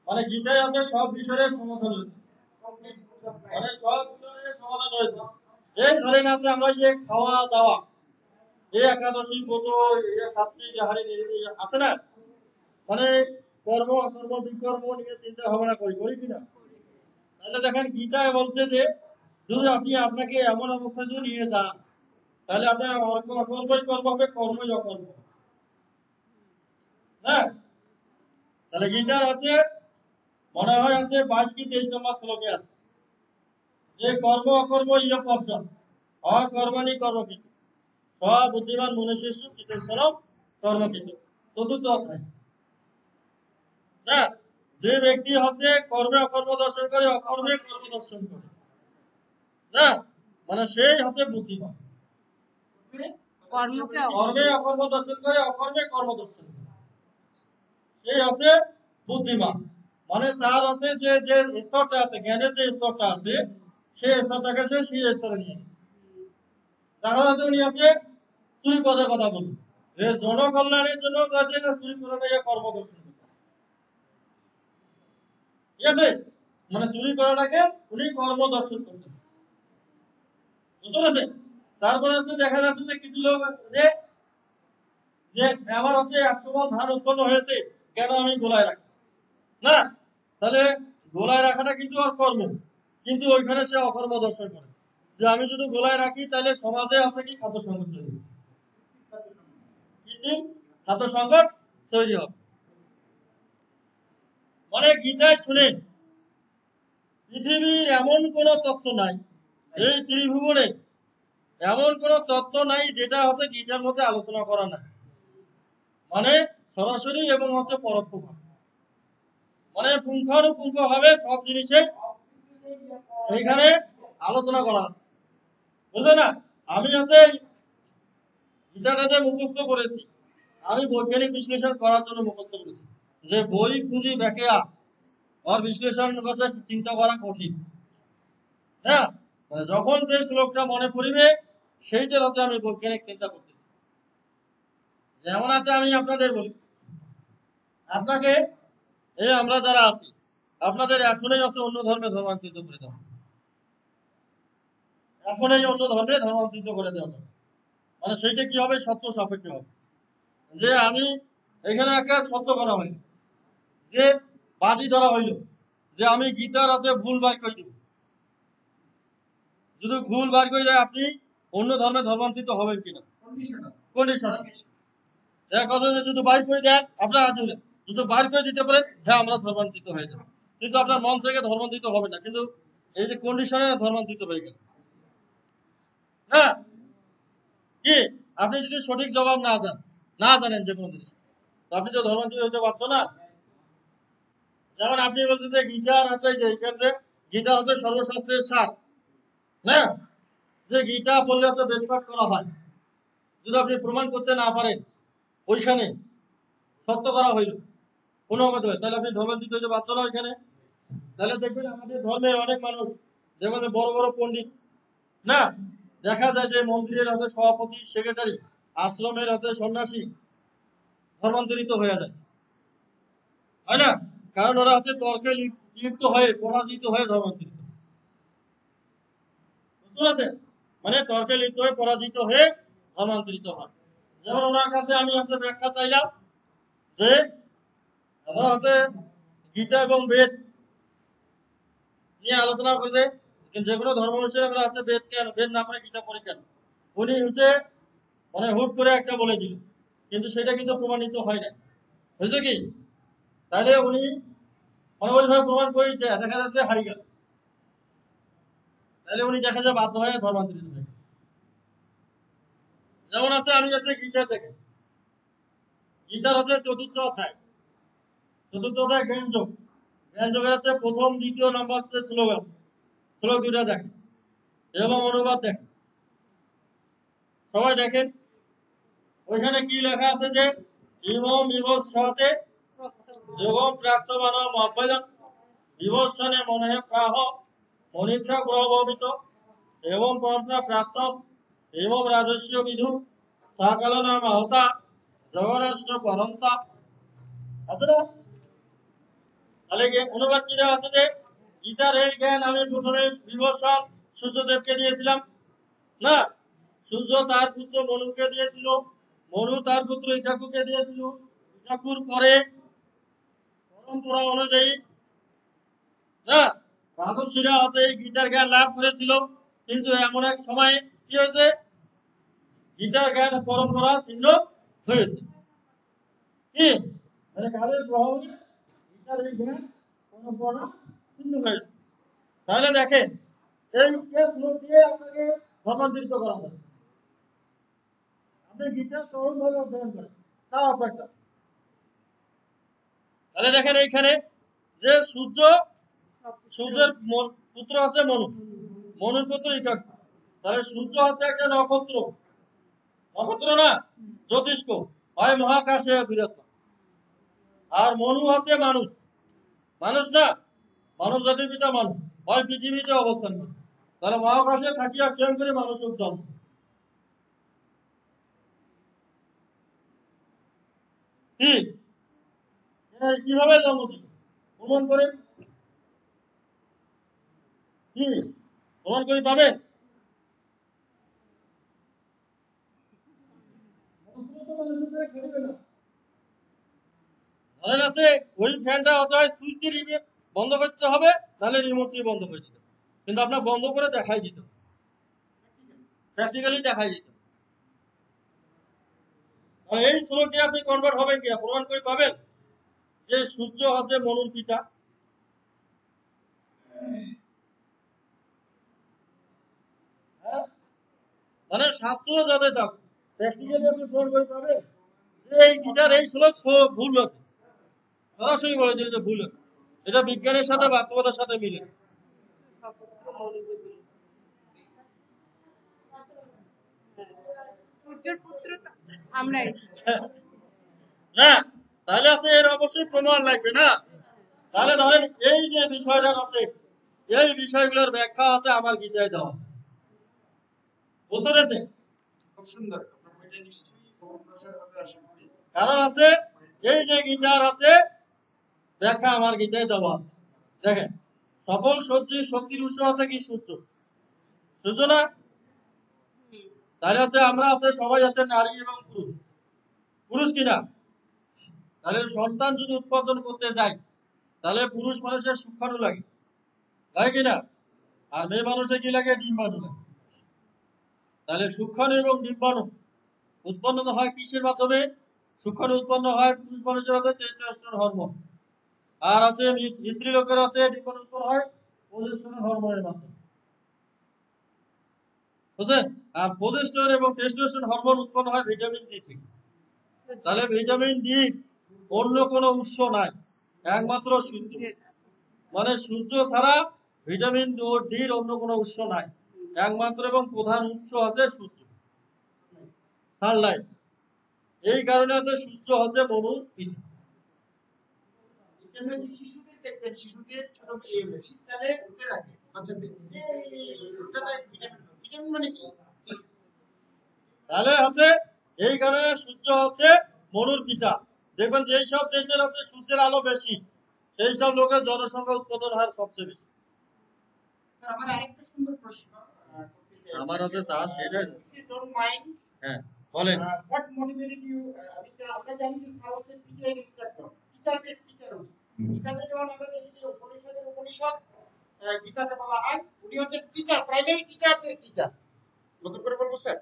মানে গীতায় আছে সব বিষয়ের সমাধান রয়েছে, মানে সব বিষয়ের সমাধান রয়েছে। এই ধরেন আপনি আমরা যে খাওয়া দাওয়া, এই একাদশী ব্রত, এই সাত্বিক আহারে নির্বিধি আছে না, মানে কর্ম অকর্ম বিকর্ম নিয়ে চিন্তা ভাবনা করি করি কিনা। তাহলে দেখেন গীতায় বলছে যে যদি আপনি আপনাকে এমন অবস্থায় যদি নিয়ে যান, তাহলে আপনার অকর্মই কর্ম হবে, কর্মই অকর্ম, হ্যাঁ। তাহলে গীতার আছে মনে হয় আছে 22 কি 23 নম্বর শ্লোকে আছে যে কর্ম অকর্ম ইয় পশ্চাৎ অকর্মাণি কর্মকৃত সব বুদ্ধিমান মনুষ্যেষু কৃতস্বরম কর্মকৃত, চতুর্থ অধ্যায় না। যে ব্যক্তি হচ্ছে কর্মে অকর্ম দর্শন করে, অকর্মে কর্ম দর্শন করে না, মানে সেই হচ্ছে বুদ্ধিমান। কর্মে অকর্ম দর্শন করে, অকর্মে কর্ম দর্শন করে, সেই হচ্ছে বুদ্ধিমান। মানে তার হচ্ছে সে যে স্তরটা আছে, জ্ঞানের যে স্তরটা আছে, সেই স্তরটাকে সে সেই স্তরে নিয়ে গেছে। দেখা যাচ্ছে উনি হচ্ছে চুরি করার কথা বলুন, যে জনকল্যাণের জন্য কাজে চুরি করাটা কর্ম দর্শন করে, ঠিক আছে, মানে চুরি করাটাকে উনি কর্ম দর্শন করতেছে, বুঝতে পারছেন? তারপরে হচ্ছে দেখা যাচ্ছে যে কিছু লোক যে যে আমার হচ্ছে 100 মণ ধান উৎপন্ন হয়েছে, কেন আমি গোলায় রাখি না, তাহলে গোলায় রাখাটা কিন্তু আর কর্ম, কিন্তু ওইখানে সে অকর্ম দর্শন করেছে, যে আমি যদি গোলায় রাখি তাহলে সমাজে আছে কি খাদ্য সংকট তৈরি হবে। কৃত্রিম খাদ্য সংকট তৈরি হবে। মানে গীতায় শুনেন, পৃথিবীর এমন কোন তত্ত্ব নাই, এই ত্রিভুবনে এমন কোন তত্ত্ব নাই যেটা হচ্ছে গীতার মধ্যে আলোচনা করা নাই। মানে সরাসরি এবং হচ্ছে পরোক্ষ ভাবে, মানে পুঙ্খানুপুঙ্খ ভাবে সব জিনিসে এইখানে আলোচনা করা আছে, বুঝলে না? আমি হচ্ছে গীতাটা যে মুখস্থ করেছি, আমি বৈজ্ঞানিক বিশ্লেষণ করার জন্য মুখস্থ করেছি, যে বই খুঁজি ব্যাখ্যা আর বিশ্লেষণ কথা চিন্তা করা কঠিন। হ্যাঁ, মানে যখন যে শ্লোকটা মনে পড়িবে সেইটার হচ্ছে আমি বৈজ্ঞানিক চিন্তা করতেছি। যেমন আছে, আমি আপনাদের বলি, আপনাকে এই আমরা যারা আছি, আপনাদের এখনই হচ্ছে অন্য ধর্মে ধর্মান্তরিত করে দেওয়া, এখনই অন্য ধর্মে ধর্মান্তরিত করে দেওয়া যাবে। মানে সেইটা কি হবে? সত্য সাপেক্ষ হবে। যে আমি এখানে একটা সত্য করা হইল, যে বাজি ধরা হইল যে আমি গীতার আছে ভুল বাই কই দিব, যদি ভুল বার করে যায় আপনি অন্য ধর্মে ধর্মান্তরিত হবেন কিনা? কন্ডিশন কথা, যে যদি বাইর করে দেন আপনার রাজি হলেন, যদি বাইর করে দিতে পারেন হ্যাঁ আমরা ধর্মান্তরিত হয়ে যাবো, কিন্তু আপনার মন থেকে ধর্মান্তরিত হবে না, কিন্তু এই যে কন্ডিশনে ধর্মান্তরিত হয়ে গেল না কি? আপনি যদি সঠিক জবাব না জানেন যে কোনো জিনিস, তো আপনি তো ধর্মান্তরিত হতে বাধ্য না। যেমন আপনি বলছেন যে গীতার আছে, যে এখানে গীতা হচ্ছে সর্বশাস্ত্রের সার, না? যে গীতা পড়লে হচ্ছে বেদপাঠ করা হয়, যদি আপনি প্রমাণ করতে না পারেন ওইখানে সত্য করা হইল কোনো মতে, তাহলে আপনি ধর্মান্তরিত হতে বাধ্য না ওইখানে। তাহলে দেখবেন আমাদের ধর্মের অনেক মানুষ, যেমন বড় বড় পণ্ডিত, না, দেখা যায় যে মন্দিরের আছে সভাপতি, সেক্রেটারি, আশ্রমের আছে সন্ন্যাসী, ধর্মান্তরিত হয়ে যায়, হয় না? কারণ ওরা হচ্ছে তর্কে লিপ্ত হয়ে পরাজিত হয়ে ধর্মান্তরিত, বুঝতে পারছেন? মানে তর্কে লিপ্ত হয়ে পরাজিত হয়ে ধর্মান্তরিত হয়। যেমন ওনার কাছে আমি হচ্ছে ব্যাখ্যা চাইলাম যে আমরা হচ্ছে গীতা এবং বেদ নিয়ে আলোচনা করেছে, যে কোনো ধর্ম অনুসারে আমরা হচ্ছে বেদ কেন, বেদ না পড়ে গীতা পড়ি কেন? উনি হচ্ছে মানে হুট করে একটা বলে দিল, কিন্তু সেটা কিন্তু প্রমাণিত হয় না, হয়েছে কি? তাহলে উনি মানে ওইভাবে প্রমাণ করে দেখা যাচ্ছে হারিয়ে গেল, তাহলে উনি দেখা যায় বাধ্য হয়ে ধর্মান্তরিত হয়ে। যেমন আছে, আমি হচ্ছে গীতা থেকে, গীতার হচ্ছে চতুর্থ অধ্যায় জ্ঞানযোগ, জ্ঞানযোগের হচ্ছে প্রথম দ্বিতীয় নম্বর শ্লোক আছে, শ্লোক দুইটা দেখেন এবং অনুবাদ দেখেন, সবাই দেখেন। ওইখানে কি লেখা আছে? যে ইমম বিভৎসতে যোগম প্রাপ্তবান মভ্যজাত বিভৎসনে মনে প্রাহ মনিত্রা গ্রহবিত এবং পরম্পরা প্রাপ্ত এবং রাজস্ব বিধু সাকাল নাম হতা জগরাষ্ট্র পরন্তা। আছে না? তাহলে অনুবাদ কি দেওয়া আছে? যে গীতার এই জ্ঞান আমি প্রথমে বিভৎসন সূর্যদেবকে দিয়েছিলাম, না? সূর্য তার পুত্র মনুকে দিয়েছিল, মনু তার পুত্র ইঠাকুকে দিয়েছিল, ইঠাকুর পরে পরম্পরা অনুযায়ী, না, রাজস্বীরা আছে এই গীতার জ্ঞান লাভ করেছিল, কিন্তু এমন এক সময় কি হয়েছে? গীতার জ্ঞান পরম্পরা ছিন্ন হয়েছে। কি মানে কালের প্রভাবে গীতার এই জ্ঞান পরম্পরা ছিন্ন হয়েছে। তাহলে দেখেন, এই শ্লোক দিয়ে আপনাকে ধর্মান্তরিত করা হবে। আপনি গীতা সরলভাবে অধ্যয়ন করেন, তাও আপনারটা। তাহলে দেখেন এইখানে যে সূর্যের পুত্র আছে মনু, মনুর পুত্র ইঠাকু। তাহলে সূর্য হচ্ছে একটা নক্ষত্র, নক্ষত্র না, জ্যোতিষ্ক, হয় মহাকাশে বিরাজমান। আর মনু হচ্ছে মানুষ, মানুষ না, মানব জাতির পিতা মানুষ, হয় পৃথিবীতে অবস্থান করে। তাহলে মহাকাশে থাকিয়া কেন করে মানুষের জন্ম? কি কিভাবে জন্ম দিল প্রমাণ করে? কি প্রমাণ করে পাবেন? ধরেন আছে ওই ফ্যানটা অচয় সুইচ দিয়ে বন্ধ করতে হবে, তাহলে রিমোট দিয়ে বন্ধ করে দিতে, কিন্তু আপনার বন্ধ করে দেখাই দিত, প্র্যাকটিক্যালি দেখাই দিত। আর এই শ্লোক দিয়ে আপনি কনভার্ট হবেন কিনা প্রমাণ করে পাবেন যে সূর্য হচ্ছে মনুর পিতা। হ্যাঁ? মানে শাস্ত্র যাতে থাক প্র্যাকটিক্যালি আপনি প্রমাণ করে পাবেন যে এই গীতার এই শ্লোক ভুল আছে, সরাসরি বলে দিল যে ভুল আছে। এটা বিজ্ঞানের সাথে বাস্তবতার সাথে মিলে। সূর্যের পুত্র তো আমরাই। না, তাহলে আছে এর অবশ্যই প্রমাণ লাগবে না। তাহলে ধরেন এই যে বিষয়টা আছে, এই বিষয়গুলোর ব্যাখ্যা আছে আমার গীতায় দেওয়া আছে। বুঝতে পেরেছেন? খুব সুন্দর, আপনার বইটা নিশ্চয়ই বহু প্রচার হবে আশা করি। কারণ আছে এই যে গীতার আছে ব্যাখ্যা আমার গীতায় দেওয়া আছে। দেখেন, সকল শক্তির উৎস আছে কি সূর্য, সূর্য না? তাহলে আছে আমরা আছে সবাই আছে নারী এবং পুরুষ, পুরুষ কিনা? তাহলে সন্তান যদি উৎপাদন করতে যায় তাহলে পুরুষ মানুষের শুক্রাণু লাগে, তাই কিনা? আর মেয়ে মানুষের কি লাগে? ডিম্বাণু লাগে। তাহলে শুক্রাণু এবং ডিম্বাণু উৎপন্ন হয় কিসের মাধ্যমে? শুক্রাণু উৎপন্ন হয় পুরুষ মানুষের আছে টেস্টোস্টেরন হরমোন, আর আছে স্ত্রী লোকের আছে ডিম্বাণু উৎপন্ন হয় প্রজেস্টেরন হরমোনের মাধ্যমে। বুঝছেন? আর প্রজেস্টেরন এবং টেস্টোস্টেরন হরমোন উৎপন্ন হয় ভিটামিন ডি থেকে। তাহলে ভিটামিন ডি অন্য কোনো উৎস নাই, একমাত্র সূর্য। মানে সূর্য ছাড়া ভিটামিন ডির অন্য কোনো উৎস নাই, একমাত্র এবং প্রধান উৎস আছে সূর্য, সানলাইট। এই কারণে হচ্ছে সূর্য হচ্ছে মনুর পিতা। এখানে যে শিশুদের দেখবেন, শিশুদের ছোট শীতকালে উঠে রাখে বাচ্চাদের, ভিটামিন মানে কি? তাহলে হচ্ছে এই কারণে সূর্য হচ্ছে মনুর পিতা। দেখবেন যে সব দেশের হচ্ছে সূর্যের আলো বেশি, সেই সব লোকের জনসংখ্যা উৎপাদন হার সবচেয়ে বেশি। স্যার, আমার আরেকটা সুন্দর প্রশ্ন করতে চাই। আমার হচ্ছে চাষ শেষ হয়ে যাচ্ছে। If you don't mind, হ্যাঁ বলেন। what motivated you? আমরা জানি যে স্যার হচ্ছে টিচার ইনস্ট্রাক্টর, টিচার এখানে যেমন আমরা দেখি যে উপনিষদ গীতাতে বলা হয় উনি হচ্ছে টিচার, প্রাইমারি টিচারদের টিচার। নতুন করে বলবো স্যার?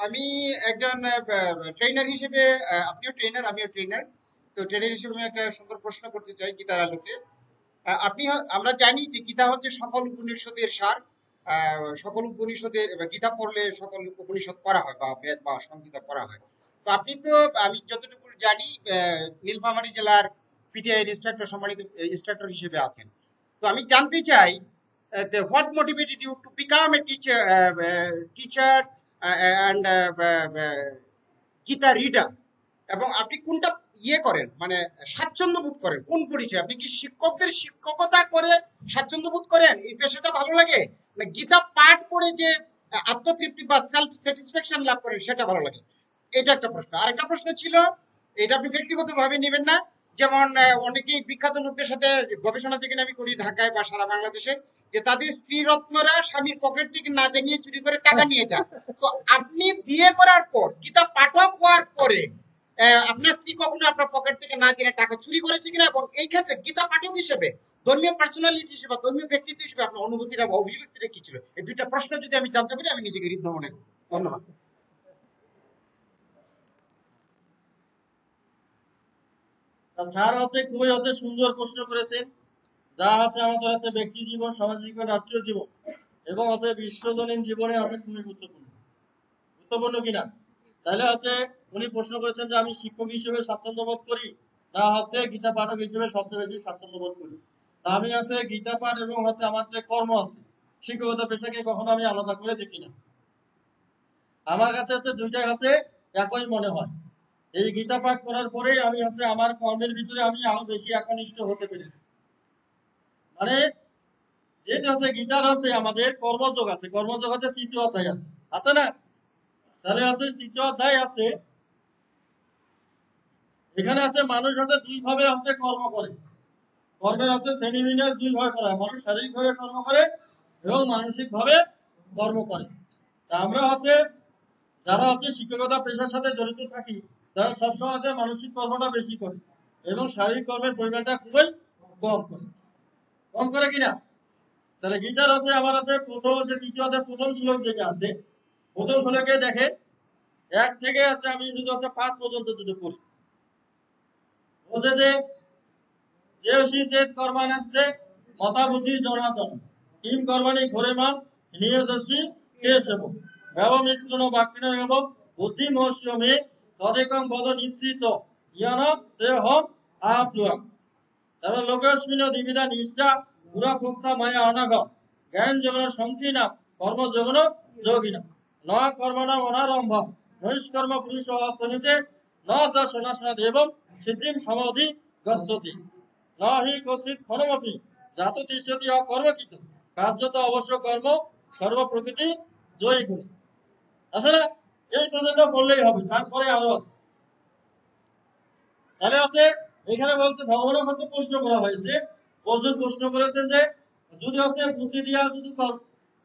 আমি একজন ট্রেনার হিসেবে, আপনিও ট্রেনার আমিও ট্রেনার, তো ট্রেনার হিসেবে আমি একটা সুন্দর প্রশ্ন করতে চাই গীতার আলোকে। আমরা জানি যে গীতা হচ্ছে সকল উপনিষদের সার। সকল উপনিষদের গীতা পড়লে সকল উপনিষদ পড়া হয় বা বেদ বা সংহিতা পড়া হয়। তো আপনি তো, আমি যতটুকু জানি, নীলফামারী জেলার পিটিআই ইনস্ট্রাক্টর, সম্মানিত ইনস্ট্রাক্টর হিসেবে আছেন। তো আমি জানতে চাই what motivated you to become a teacher and Gita reader, এবং আপনি কোনটা করেন, মানে স্বাচ্ছন্দ্য বোধ করেন, কোন পরিচয়? আপনি কি শিক্ষকদের শিক্ষকতা করে স্বাচ্ছন্দ্য বোধ করেন, এই পেশাটা ভালো লাগে, না গীতা পাঠ করে যে আত্মতৃপ্তি বা সেলফ স্যাটিসফ্যাকশন লাভ করেন সেটা ভালো লাগে? এটা একটা প্রশ্ন। আরেকটা প্রশ্ন ছিল, এটা আপনি ব্যক্তিগতভাবে নেবেন না, যেমন অনেকেই বিখ্যাত লোকদের সাথে গবেষণা যেখানে আমি করি ঢাকায় বা সারা বাংলাদেশে, যে তাদের স্ত্রী রত্নরা স্বামীর পকেট থেকে না জানিয়ে চুরি করে টাকা নিয়ে যান। তো আপনি বিয়ে করার পর, গীতা পাঠক হওয়ার পরে, আপনার স্ত্রী কখনো আপনার পকেট থেকে না জেনে টাকা চুরি করেছে কিনা, এবং এই ক্ষেত্রে গীতা পাঠক হিসেবে, ধর্মীয় পার্সোনালিটি হিসেবে, ধর্মীয় ব্যক্তিত্ব হিসেবে আপনার অনুভূতিটা বা অভিব্যক্তিটা কি ছিল? এই দুইটা প্রশ্ন যদি আমি জানতে পারি আমি নিজেকে ঋদ্ধ মনে করি। ধন্যবাদ। স্যার হচ্ছে খুবই হচ্ছে সুন্দর প্রশ্ন করেছেন, যা আছে আমাদের হচ্ছে ব্যক্তি জীবন, সামাজিক জীবন, রাষ্ট্রীয় জীবন এবং হচ্ছে বিশ্বজনীন জীবনে আছে খুবই গুরুত্বপূর্ণ। গুরুত্বপূর্ণ কিনা? তাহলে হচ্ছে উনি প্রশ্ন করেছেন যে আমি শিক্ষক হিসেবে স্বাচ্ছন্দ্য বোধ করি না হচ্ছে গীতা পাঠক হিসেবে সবচেয়ে বেশি স্বাচ্ছন্দ্য বোধ করি। তা আমি আছে গীতা পাঠ এবং হচ্ছে আমার যে কর্ম আছে শিক্ষকতা পেশাকে কখনো আমি আলাদা করে দেখি না। আমার কাছে হচ্ছে দুইটাই হচ্ছে একই মনে হয়। এই গীতা পাঠ করার পরেই আমি হচ্ছে আমার কর্মের ভিতরে আমি আরো বেশি একনিষ্ঠ হতে পেরেছি। মানে যেটা হচ্ছে গীতার আছে আমাদের কর্মযোগ আছে, কর্মযোগ হচ্ছে ৩য় অধ্যায় আছে, আছে না? তাহলে হচ্ছে ৩য় অধ্যায় আছে, এখানে আছে মানুষ হচ্ছে দুই ভাবে হচ্ছে কর্ম করে। কর্মের হচ্ছে শ্রেণীবিন্যাস দুই ভাবে করা হয়, মানুষ শারীরিক ভাবে কর্ম করে এবং মানসিক ভাবে কর্ম করে। তা আমরা হচ্ছে যারা হচ্ছে শিক্ষকতা পেশার সাথে জড়িত থাকি তারা সবসময় হচ্ছে মানসিক কর্মটা বেশি করে এবং শারীরিক কর্মের পরিমাণটা খুবই কম করে। কম করে কিনা? তাহলে গীতার আছে আমার আছে প্রথম হচ্ছে ৩য় অধ্যায় প্রথম শ্লোক যেটা আছে, প্রথম শ্লোকে দেখে এক থেকে আছে আমি যদি হচ্ছে 5 পর্যন্ত যদি পড়ি, বলছে যে যেওসি যে কর্মান আসতে মতা বুদ্ধি জনাতন কিম কর্মানি ঘরে মান নিয়জসি কেশব ব্যব মিশ্রণ বাক্যিন এব বুদ্ধি মহস্য মে তদেকং বদ নিশ্চিত ইয়ান সে হম আপ্লুয়াম। তারপর লোকস্মিন দিবিদা নিষ্ঠা পুরা ভোক্তা মায়া অনাঘ জ্ঞান যোগন সংকীর্ণ কর্ম যোগন যোগিন ন কর্মণ অনারম্ভ নৈষ্কর্ম পুরুষ অসনিতে ন স সনাসনা দেবম সিদ্ধিম সমাধি গচ্ছতি ন হি কৌশিক ফলমপি জাত তিষ্ঠতি অকর্মকৃত কার্যত অবশ্য কর্ম সর্বপ্রকৃতি জয়ী গুণ। আসলে এই পর্যন্ত বললেই হবে, তারপরে আরো আছে। তাহলে আছে এখানে বলছে ভগবানের কাছে প্রশ্ন করা হয়েছে, অর্জুন প্রশ্ন করেছেন যে যদি হচ্ছে বুদ্ধি দিয়া যদি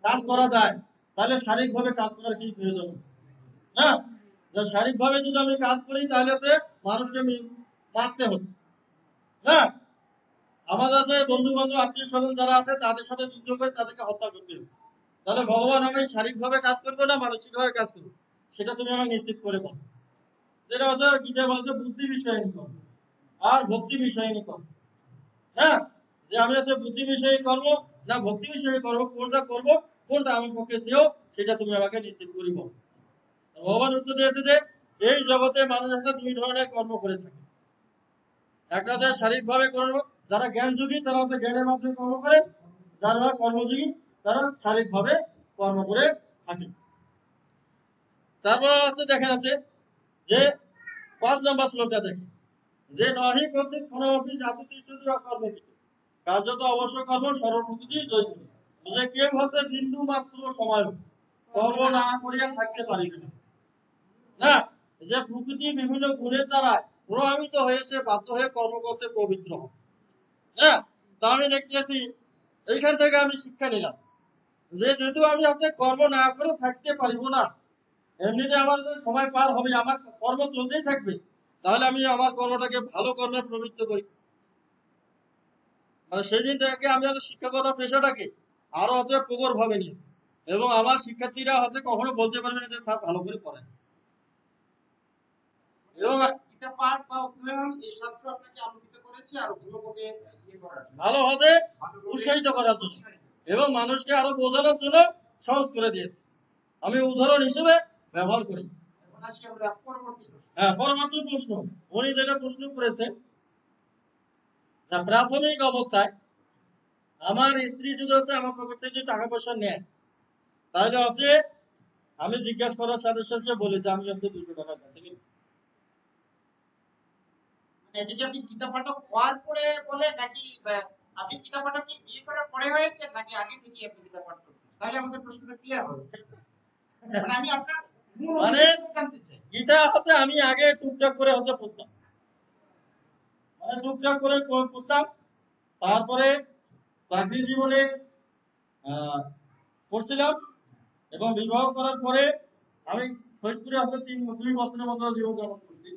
কাজ করা যায় তাহলে শারীরিকভাবে কাজ করার কি প্রয়োজন আছে? হ্যাঁ, যে শারীরিকভাবে যদি আমি কাজ করি তাহলে হচ্ছে মানুষকে মারতে হচ্ছে। হ্যাঁ, আমাদের যে বন্ধু বান্ধব আত্মীয় স্বজন যারা আছে তাদের সাথে যুদ্ধ করে তাদেরকে হত্যা করতে হচ্ছে। তাহলে ভগবান আমি শারীরিকভাবে কাজ করবো না মানসিকভাবে কাজ করবো, সেটা তুমি আমাকে নিশ্চিত করে বলো। যেটা হচ্ছে গীতা বলছে বুদ্ধি বিষয় নিকট আর ভক্তি বিষয় নিকট। হ্যাঁ, যে আমি হচ্ছে বুদ্ধি বিষয়ী কর্ম না ভক্তি বিষয়ী কর্ম কোনটা করব, কোনটা আমার পক্ষে সেও সেটা তুমি আমাকে নিশ্চিত করি বলো। ভগবান উত্তর দিয়েছে যে এই জগতে মানুষ হচ্ছে 2 ধরনের কর্ম করে থাকে। একটা হচ্ছে শারীরিকভাবে কর্ম, যারা জ্ঞানযোগী তারা হচ্ছে জ্ঞানের মাধ্যমে কর্ম করে, যারা কর্মযোগী তারা শারীরিকভাবে কর্ম করে থাকে। তারপর হচ্ছে দেখেন আছে যে 5 নম্বর শ্লোকটা দেখেন যে নহি কর্তৃক ক্ষণমপি জাতিষ্ঠতি অকর্মকৃত কার্যত অবশ্য কর্ম সর্বপ্রকৃতি জয় করি। যে কেউ হচ্ছে বিন্দু মাত্র সময় কর্ম না করিয়া থাকতে পারিবে না। না, যে প্রকৃতি বিভিন্ন গুণের দ্বারা প্রভাবিত হয়েছে বাধ্য হয়ে কর্ম করতে পবিত্র হয়। হ্যাঁ, তা আমি দেখতেছি এইখান থেকে আমি শিক্ষা নিলাম যে যেহেতু আমি হচ্ছে কর্ম না করে থাকতে পারিব না, এমনিতে আমার যে সময় পার হবে, আমার কর্ম চলতেই থাকবে, তাহলে আমি আমার কর্মটাকে ভালো কর্মে প্রবৃত্ত করি। মানে সেই দিন থেকে আমি হচ্ছে শিক্ষকতা পেশাটাকে আরো হচ্ছে প্রখর ভাবে নিয়েছি, এবং আমার শিক্ষার্থীরা হচ্ছে কখনো বলতে পারবে না যে স্যার ভালো করে পড়েন। এবং গীতা পাঠ বা অধ্যয়ন এই শাস্ত্র আপনাকে আলোকিত করেছে আর ভালোভাবে ইয়ে করার জন্য, ভালোভাবে ভালোভাবে উৎসাহিত করার জন্য উৎসাহিত। এবং মানুষকে আরো বোঝানোর জন্য সহজ করে দিয়েছে। আমি উদাহরণ হিসেবে ব্যবহার করি। এখন আসি আমরা পরবর্তী প্রশ্ন। হ্যাঁ, পরবর্তী প্রশ্ন উনি যেটা প্রশ্ন করেছেন, প্রাথমিক অবস্থায় আমার স্ত্রী যদি হচ্ছে আমার পকেট থেকে যদি টাকা পয়সা নেয়, তাহলে হচ্ছে আমি জিজ্ঞাসা করার সাথে সাথে বলি যে আমি হচ্ছে 200 টাকা থেকে নিচ্ছি। মানে এটা কি আপনি গীতা পাঠক হওয়ার পরে বলে নাকি আপনি গীতা পাঠক কি বিয়ে করার পরে হয়েছে নাকি আগে থেকে আপনি গীতা পাঠ করতেন? তাহলে আমাদের প্রশ্নটা ক্লিয়ার হবে। মানে আমি আপনার মূল মানে অভিজ্ঞতা জানতে চাই। গীতা হচ্ছে আমি আগে টুকটাক করে হচ্ছে পড়তাম, মানে টুকটাক করে পড়তাম। তারপরে চাকরি জীবনে পড়ছিলাম, এবং বিবাহ করার পরে আমি ফরিদপুরে হচ্ছে 2 বছরের মতো জীবন যাপন করছি।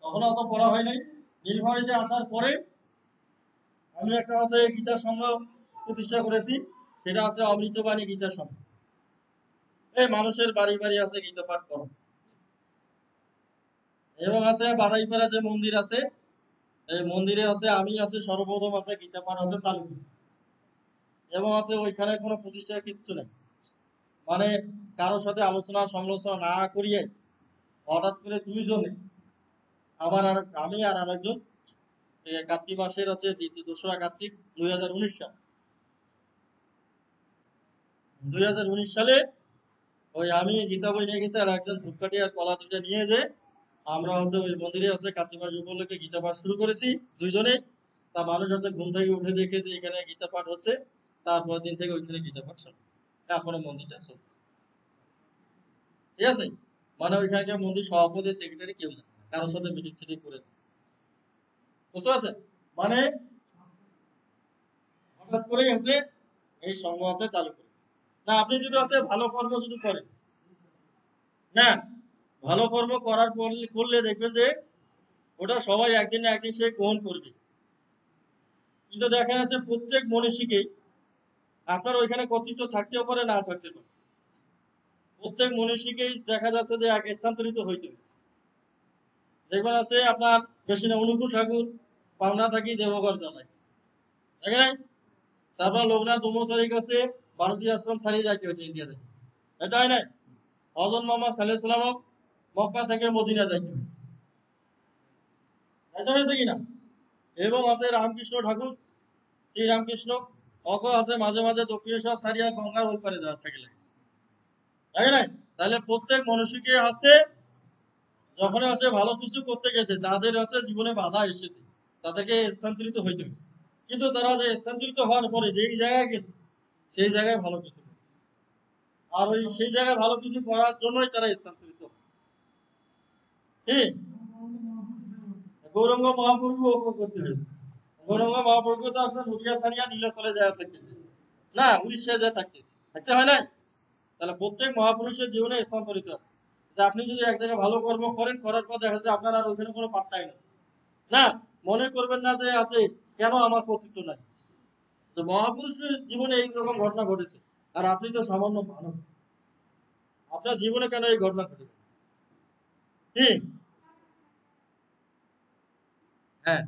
তখন অত পড়া হয় নাই। নীলফামারীতে আসার পরে আমি একটা হচ্ছে গীতা সংঘ প্রতিষ্ঠা করেছি, সেটা হচ্ছে অমৃতবাণী গীতা সংঘ। এই মানুষের বাড়ি বাড়ি আছে গীতা পাঠ করা, এবং আছে বাড়াইপাড়া যে মন্দির আছে এই মন্দিরে আছে আমি আছে সর্বপ্রথম আছে গীতা পাঠ আছে চালু করেছি। এবং আছে ওইখানে কোনো প্রতিষ্ঠা কিছু নেই, মানে কারোর সাথে আলোচনা সমালোচনা না করিয়ে হঠাৎ করে 2 জনে আমি আর আরেকজন কার্তিক মাসের আছে 2রা কার্তিক 2019 সাল 2019 সালে ওই আমি গীতা বই নিয়ে গেছি আর একজন ধূপকাঠি আর কলা 2টা নিয়ে যে আমরা হচ্ছে ওই মন্দিরে হচ্ছে কার্তিক মাস উপলক্ষে গীতা পাঠ শুরু করেছি 2 জনে। তা মানুষ হচ্ছে ঘুম থেকে উঠে দেখে যে এখানে গীতা পাঠ হচ্ছে, তারপর দিন থেকে ওইখানে গীতা পাঠ চলে, এখনো মন্দিরটা চলছে। ঠিক আছে, মানে ওইখানকার মন্দির সভাপতি সেক্রেটারি কেউ না, কারোর সাথে মিটিং সিটিং করে না। বুঝতে পারছেন? মানে হঠাৎ করে হচ্ছে এই সংঘ আছে চালু করেছে। না, আপনি যদি হচ্ছে ভালো কর্ম যদি করেন, না ভালো কর্ম করার করলে দেখবেন যে ওটা সবাই একদিন না একদিন সে গ্রহণ করবে। কিন্তু দেখা যাচ্ছে প্রত্যেক মনীষীকেই আপনার ওইখানে কর্তৃত্ব থাকতেও পারে না থাকতে পারে। প্রত্যেক মনীষীকেই দেখা যাচ্ছে যে এক স্থানান্তরিত হইতে হয়েছে। দেখবেন আছে আপনার বেশি না অনুকূল ঠাকুর পাওনা থাকি দেবঘর জ্বালাইছে, তাই না? তারপর লোকনাথ ব্রহ্মচারীর কাছে ভারতীয় আশ্রম ছাড়িয়ে যাইতে হয়েছে ইন্ডিয়া থেকে, এটা হয় নাই? হযরত মুহাম্মদ সাল্লাল্লাহু আলাইহি ওয়াসাল্লাম মক্কা থেকে মদিনা যাইতে হয়েছে, এটা হয়েছে কিনা? এবং আছে রামকৃষ্ণ ঠাকুর, শ্রী রামকৃষ্ণ অক আছে মাঝে মাঝে দক্ষিণেশ্বর সারিয়া গঙ্গার ওই পারে যাওয়ার থাকে লাগছে, তাই না? তাহলে প্রত্যেক মনুষ্যকে আছে যখন আছে ভালো কিছু করতে গেছে, তাদের আছে জীবনে বাধা এসেছে, তাদেরকে স্থানান্তরিত হইতে হয়েছে। কিন্তু তারা যে স্থানান্তরিত হওয়ার পরে যেই জায়গায় গেছে সেই জায়গায় ভালো কিছু করছে। আর ওই সেই জায়গায় ভালো কিছু করার জন্যই তারা স্থানান্তরিত হয়। ঠিক গৌরঙ্গ মহাপ্রভু করতে হয়েছে। গৌরঙ্গ মহাপ্রভু তো আপনার নদিয়া ছাড়িয়া নীলাচলে যায় থাকতেছে, না উড়িষ্যায় যায় থাকতেছে, থাকতে হয় না? তাহলে প্রত্যেক মহাপুরুষের জীবনে স্থানান্তরিত আছে। যে আপনি যদি এক জায়গায় ভালো কর্ম করেন, করার পর দেখা যায় আপনার আর ওখানে কোনো পাত্তাই নেই, না মনে করবেন না যে আছে কেন আমার কর্তৃত্ব নাই। তো মহাপুরুষের জীবনে এইরকম ঘটনা ঘটেছে, আর আপনি তো সামান্য মানুষ, আপনার জীবনে কেন এই ঘটনা ঘটেছে? ঠিক, হ্যাঁ।